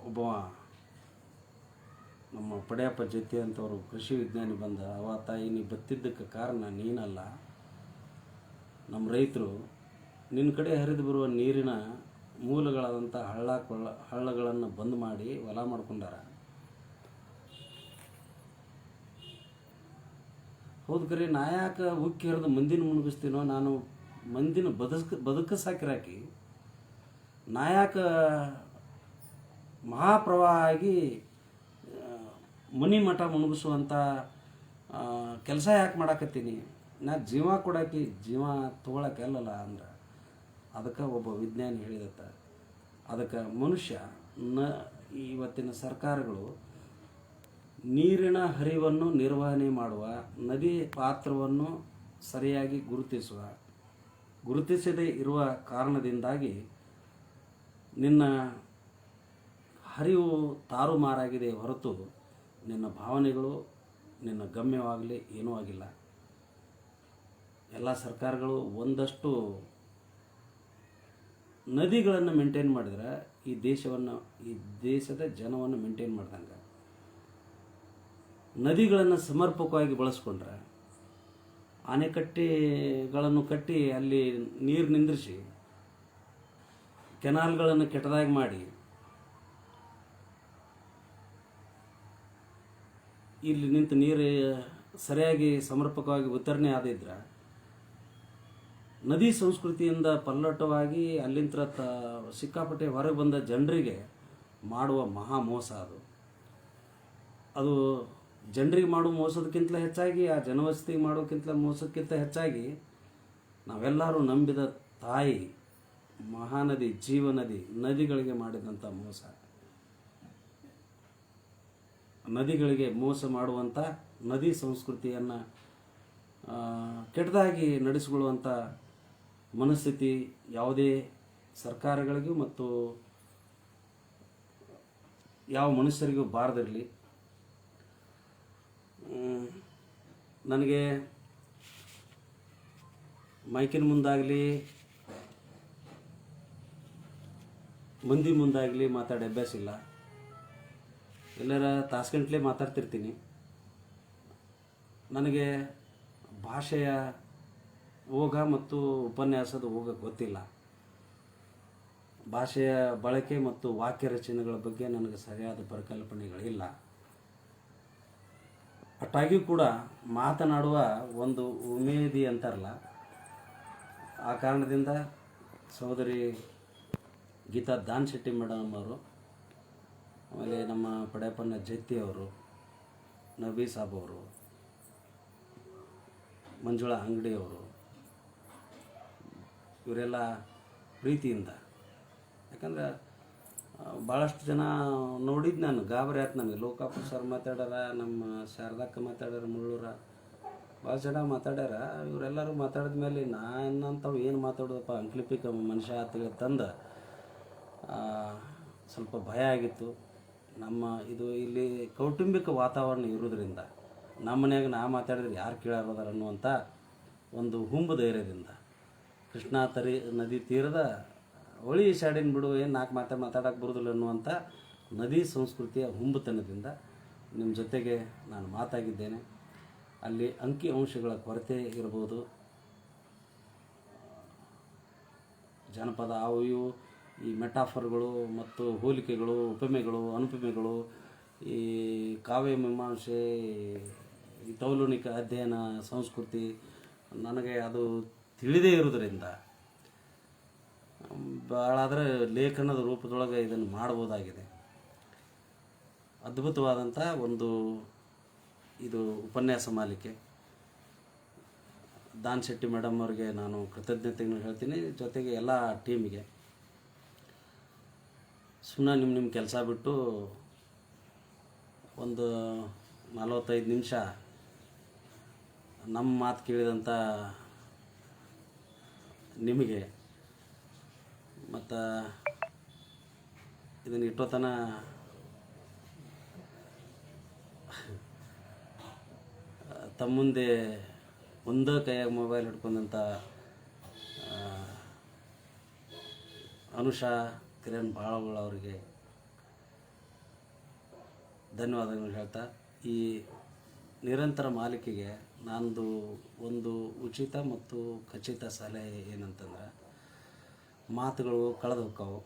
ಒಬ್ಬ ನಮ್ಮ ಪಡೆಯಪ್ಪ ಜೊತೆ ಅಂತವರು ಕೃಷಿ ವಿಜ್ಞಾನಿ ಬಂದ, ಅವ ತಾಯಿ ನೀ ಬತ್ತಿದ್ದಕ್ಕೆ ಕಾರಣ ನೀನಲ್ಲ, ನಮ್ಮ ರೈತರು ನಿನ್ನ ಕಡೆ ಹರಿದು ಬರುವ ನೀರಿನ ಮೂಲಗಳಾದಂಥ ಹಳ್ಳಗಳನ್ನು ಬಂದ್ ಮಾಡಿ ಹೊಲ ಮಾಡ್ಕೊಂಡಾರ. ಹೌದು ಕರೆ, ನಾ ಯಾಕೆ ಉಕ್ಕಿ ಹರಿದು ಮಂದಿನ ಮುಳುಗಿಸ್ತೀನೋ, ನಾನು ಮಂದಿನ ಬದುಕಿಸಾಕಿರಾಕಿ ನಾ ಯಾಕೆ ಮಹಾಪ್ರವಾಹ ಆಗಿ ಮನಿ ಮಠ ಮುಳುಗಿಸುವಂಥ ಕೆಲಸ ಯಾಕೆ ಮಾಡಾಕತ್ತೀನಿ, ನಾ ಜೀವ ಕೊಡಾಕಿ ಜೀವ ತೊಗೊಳಕ್ಕೆ ಅಲ್ಲಲ್ಲ ಅಂದ್ರೆ. ಅದಕ್ಕೆ ಒಬ್ಬ ವಿಜ್ಞಾನಿ ಹೇಳಿದತ್ತ, ಅದಕ್ಕೆ ಮನುಷ್ಯ ಇವತ್ತಿನ ಸರ್ಕಾರಗಳು ನೀರಿನ ಹರಿವನ್ನು ನಿರ್ವಹಣೆ ಮಾಡುವ, ನದಿ ಪಾತ್ರವನ್ನು ಸರಿಯಾಗಿ ಗುರುತಿಸದೇ ಇರುವ ಕಾರಣದಿಂದಾಗಿ ನಿನ್ನ ಹರಿವು ತಾರುಮಾರಾಗಿದೆ ಹೊರತು ನಿನ್ನ ಭಾವನೆಗಳು ನಿನ್ನ ಗಮ್ಯವಾಗಲಿ ಏನೂ ಆಗಿಲ್ಲ. ಎಲ್ಲ ಸರ್ಕಾರಗಳು ಒಂದಷ್ಟು ನದಿಗಳನ್ನು ಮೇಂಟೈನ್ ಮಾಡಿದ್ರೆ ಈ ದೇಶದ ಜನವನ್ನು ಮೇಂಟೈನ್ ಮಾಡ್ದಂಗೆ. ನದಿಗಳನ್ನು ಸಮರ್ಪಕವಾಗಿ ಬಳಸ್ಕೊಂಡ್ರೆ, ಅಣೆಕಟ್ಟೆಗಳನ್ನು ಕಟ್ಟಿ ಅಲ್ಲಿ ನೀರು ನಿಂದ್ರಿಸಿ, ಕೆನಾಲ್ಗಳನ್ನು ಕೆಟ್ಟದಾಗಿ ಮಾಡಿ, ಇಲ್ಲಿ ನಿಂತು ನೀರು ಸರಿಯಾಗಿ ಸಮರ್ಪಕವಾಗಿ ವಿತರಣೆ ಆದಿದ್ರೆ ನದಿ ಸಂಸ್ಕೃತಿಯಿಂದ ಪಲ್ಲಟವಾಗಿ ಅಲ್ಲಿಂದ ಸಿಕ್ಕಾಪಟ್ಟೆ ಹೊರಗೆ ಬಂದ ಜನರಿಗೆ ಮಾಡುವ ಮಹಾ ಮೋಸ ಅದು ಜನರಿಗೆ ಮಾಡುವ ಮೋಸದಕ್ಕಿಂತ ಹೆಚ್ಚಾಗಿ ಆ ಜನವಸತಿಗೆ ಮಾಡೋಕ್ಕಿಂತ ಮೋಸಕ್ಕಿಂತ ಹೆಚ್ಚಾಗಿ ನಾವೆಲ್ಲರೂ ನಂಬಿದ ತಾಯಿ ಮಹಾನದಿ ಜೀವನದಿ ನದಿಗಳಿಗೆ ಮಾಡಿದಂಥ ಮೋಸ. ನದಿಗಳಿಗೆ ಮೋಸ ಮಾಡುವಂಥ ನದಿ ಸಂಸ್ಕೃತಿಯನ್ನು ಕೆಟ್ಟದಾಗಿ ನಡೆಸಿಕೊಳ್ಳುವಂಥ ಮನಸ್ಥಿತಿ ಯಾವುದೇ ಸರ್ಕಾರಗಳಿಗೂ ಮತ್ತು ಯಾವ ಮನುಷ್ಯರಿಗೂ ಬಾರದಿರಲಿ. ನನಗೆ ಮೈಕಿನ ಮುಂದಾಗಲಿ ಮಂದಿ ಮುಂದಾಗಲಿ ಮಾತಾಡೋ ಅಭ್ಯಾಸ ಇಲ್ಲ. ಎಲ್ಲರ ತಾಸುಗಂಟ್ಲೆ ಮಾತಾಡ್ತಿರ್ತೀನಿ. ನನಗೆ ಭಾಷೆಯ ಓಘ ಮತ್ತು ಉಪನ್ಯಾಸದ ಓಘ ಗೊತ್ತಿಲ್ಲ. ಭಾಷೆಯ ಬಳಕೆ ಮತ್ತು ವಾಕ್ಯ ರಚನೆಗಳ ಬಗ್ಗೆ ನನಗೆ ಸರಿಯಾದ ಪರಿಕಲ್ಪನೆಗಳಿಲ್ಲ. ಅಷ್ಟಾಗಿಯೂ ಕೂಡ ಮಾತನಾಡುವ ಒಂದು ಉಮೇದಿ ಅಂತಾರಲ್ಲ, ಆ ಕಾರಣದಿಂದ ಸಹೋದರಿ ಗೀತಾ ದಾನ್ ಶೆಟ್ಟಿ ಮೇಡಮ್ ಅವರು, ಆಮೇಲೆ ನಮ್ಮ ಪಡೆಯಪ್ಪನ ಜತ್ತಿ ಅವರು, ನಬಿ ಸಾಬ್ ಅವರು, ಮಂಜುಳಾ ಅಂಗಡಿಯವರು, ಇವರೆಲ್ಲ ಪ್ರೀತಿಯಿಂದ, ಯಾಕಂದ್ರೆ ಭಾಳಷ್ಟು ಜನ ನೋಡಿದ್ದು ನಾನು, ಗಾಬರಿ ಆಯ್ತು ನನಗೆ. ಲೋಕಾಪುರ ಸರ್ ಮಾತಾಡ್ಯಾರ, ನಮ್ಮ ಶಾರದಕ್ಕ ಮಾತಾಡ್ಯಾರ, ಮುಳ್ಳೂರ ಭಾಳ ಜನ ಮಾತಾಡ್ಯಾರ. ಇವರೆಲ್ಲರೂ ಮಾತಾಡಿದ ಮೇಲೆ ನಾನಂತವು ಏನು ಮಾತಾಡೋದಪ್ಪ ಅಂಕ್ಲಿಪಿಕ ಮನುಷ್ಯ ಅಂತೇಳಿ ತಂದು ಸ್ವಲ್ಪ ಭಯ ಆಗಿತ್ತು. ನಮ್ಮ ಇದು ಇಲ್ಲಿ ಕೌಟುಂಬಿಕ ವಾತಾವರಣ ಇರೋದ್ರಿಂದ ನಮ್ಮ ಮನ್ಯಾಗ ನಾ ಮಾತಾಡಿದ್ರೆ ಯಾರು ಕೇಳಾರೋದಾರ ಅನ್ನುವಂಥ ಒಂದು ಹುಂಬು ಧೈರ್ಯದಿಂದ ಕೃಷ್ಣಾ ನದಿ ತೀರದ ಹೊಳಿ ಶಾಡಿನ ಬಿಡು, ಏನು ನಾಲ್ಕು ಮಾತಾಡೋಕೆ ಬರೋದಿಲ್ಲ ಅನ್ನುವಂಥ ನದಿ ಸಂಸ್ಕೃತಿಯ ಹುಂಬುತನದಿಂದ ನಿಮ್ಮ ಜೊತೆಗೆ ನಾನು ಮಾತಾಗಿದ್ದೇನೆ. ಅಲ್ಲಿ ಅಂಕಿ ಅಂಶಗಳ ಕೊರತೆ ಇರ್ಬೋದು, ಜನಪದ ಅವು ಇವು ಈ ಮೆಟಾಫರ್ಗಳು ಮತ್ತು ಹೋಲಿಕೆಗಳು, ಉಪಮೆಗಳು, ಅನುಪಮೆಗಳು, ಈ ಕಾವ್ಯ ಮೀಮಾಂಸೆ, ಈ ತೌಲನಿಕ ಅಧ್ಯಯನ ಸಂಸ್ಕೃತಿ ನನಗೆ ಅದು ತಿಳಿದೇ ಇರೋದರಿಂದ ಭಾಳಾದರೆ ಲೇಖನದ ರೂಪದೊಳಗೆ ಇದನ್ನು ಮಾಡ್ಬೋದಾಗಿದೆ. ಅದ್ಭುತವಾದಂಥ ಒಂದು ಇದು ಉಪನ್ಯಾಸ ಮಾಲಿಕೆ. ದಾನ್ ಶೆಟ್ಟಿ ಮೇಡಮ್ ಅವ್ರಿಗೆ ನಾನು ಕೃತಜ್ಞತೆಯನ್ನು ಹೇಳ್ತೀನಿ, ಜೊತೆಗೆ ಎಲ್ಲ ಟೀಮಿಗೆ. ಸುಮ್ಮನೆ ನಿಮ್ಮ ಕೆಲಸ ಬಿಟ್ಟು ಒಂದು 45 ನಿಮಿಷ ನಮ್ಮ ಮಾತು ಕೇಳಿದಂಥ ನಿಮಗೆ ಮತ್ತು ಇದನ್ನು ಇಟ್ಟೋತನ ತಮ್ಮ ಮುಂದೆ ಒಂದೇ ಕೈಯಾಗ ಮೊಬೈಲ್ ಹಿಡ್ಕೊಂಡಂಥ ಅನುಷಾ ಕಿರಣ್ ಬಾಳಗೊಳ ಅವರಿಗೆ ಧನ್ಯವಾದಗಳು ಹೇಳ್ತಾ, ಈ ನಿರಂತರ ಮಾಲಿಕೆಗೆ ನಂದು ಒಂದು ಉಚಿತ ಮತ್ತು ಖಚಿತ ಸಲಹೆ ಏನಂತಂದ್ರೆ, ಮಾತುಗಳು ಕಳೆದು ಹೋಗ್ತಾವೆ,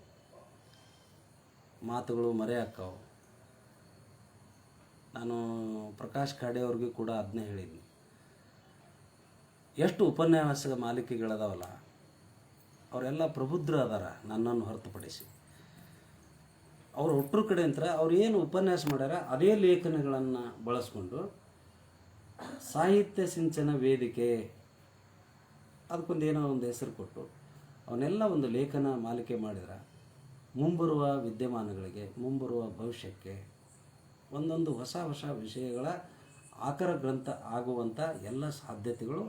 ಮಾತುಗಳು ಮರೆಯಾಕ್ಕಾವು. ನಾನು ಪ್ರಕಾಶ್ ಖಾಡೆ ಅವ್ರಿಗೂ ಕೂಡ ಅದನ್ನೇ ಹೇಳಿದ್ದೀನಿ. ಎಷ್ಟು ಉಪನ್ಯಾಸ ಮಾಲಿಕೆಗಳದಾವಲ್ಲ, ಅವರೆಲ್ಲ ಪ್ರಬುದ್ಧರು ಅದಾರ ನನ್ನನ್ನು ಹೊರತುಪಡಿಸಿ. ಅವರು ಒಟ್ಟರ ಕಡೆ ಅಂತ ಅವ್ರು ಏನು ಉಪನ್ಯಾಸ ಮಾಡ್ಯಾರ ಅದೇ ಲೇಖನಗಳನ್ನು ಬಳಸ್ಕೊಂಡು ಸಾಹಿತ್ಯ ಸಿಂಚನ ವೇದಿಕೆ ಅದಕ್ಕೊಂದು ಏನೋ ಒಂದು ಹೆಸರು ಕೊಟ್ಟು ಅವನ್ನೆಲ್ಲ ಒಂದು ಲೇಖನ ಮಾಲಿಕೆ ಮಾಡಿದ್ರೆ ಮುಂಬರುವ ವಿದ್ಯಮಾನಗಳಿಗೆ, ಮುಂಬರುವ ಭವಿಷ್ಯಕ್ಕೆ ಒಂದೊಂದು ಹೊಸ ಹೊಸ ವಿಷಯಗಳ ಆಕರ ಗ್ರಂಥ ಆಗುವಂಥ ಎಲ್ಲ ಸಾಧ್ಯತೆಗಳು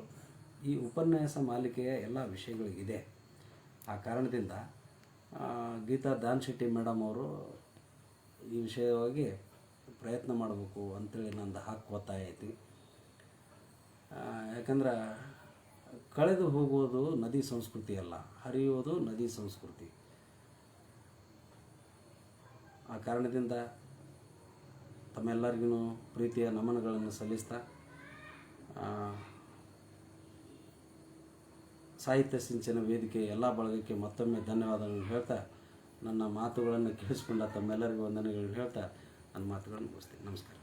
ಈ ಉಪನ್ಯಾಸ ಮಾಲಿಕೆಯ ಎಲ್ಲ ವಿಷಯಗಳಿಗಿದೆ. ಆ ಕಾರಣದಿಂದ ಗೀತಾ ದಾನ್ ಶೆಟ್ಟಿ ಮೇಡಮ್ ಅವರು ಈ ವಿಷಯವಾಗಿ ಪ್ರಯತ್ನ ಮಾಡಬೇಕು ಅಂಥೇಳಿ ನಂದು ಒತ್ತಾಯ ಐತಿ. ಯಾಕಂದ್ರೆ ಕಳೆದು ಹೋಗುವುದು ನದಿ ಸಂಸ್ಕೃತಿ ಅಲ್ಲ, ಹರಿಯುವುದು ನದಿ ಸಂಸ್ಕೃತಿ. ಆ ಕಾರಣದಿಂದ ತಮ್ಮೆಲ್ಲರಿಗೂ ಪ್ರೀತಿಯ ನಮನಗಳನ್ನು ಸಲ್ಲಿಸ್ತಾ, ಸಾಹಿತ್ಯ ಸಿಂಚನ ವೇದಿಕೆ ಎಲ್ಲ ಬಳಗಕ್ಕೆ ಮತ್ತೊಮ್ಮೆ ಧನ್ಯವಾದಗಳನ್ನು ಹೇಳ್ತಾ, ನನ್ನ ಮಾತುಗಳನ್ನು ಕೇಳಿಸ್ಕೊಂಡ ತಮ್ಮೆಲ್ಲರಿಗೂ ವಂದನೆಗಳು ಹೇಳ್ತಾ ನನ್ನ ಮಾತುಗಳನ್ನು ಮುಗಿಸ್ತೀನಿ. ನಮಸ್ಕಾರ.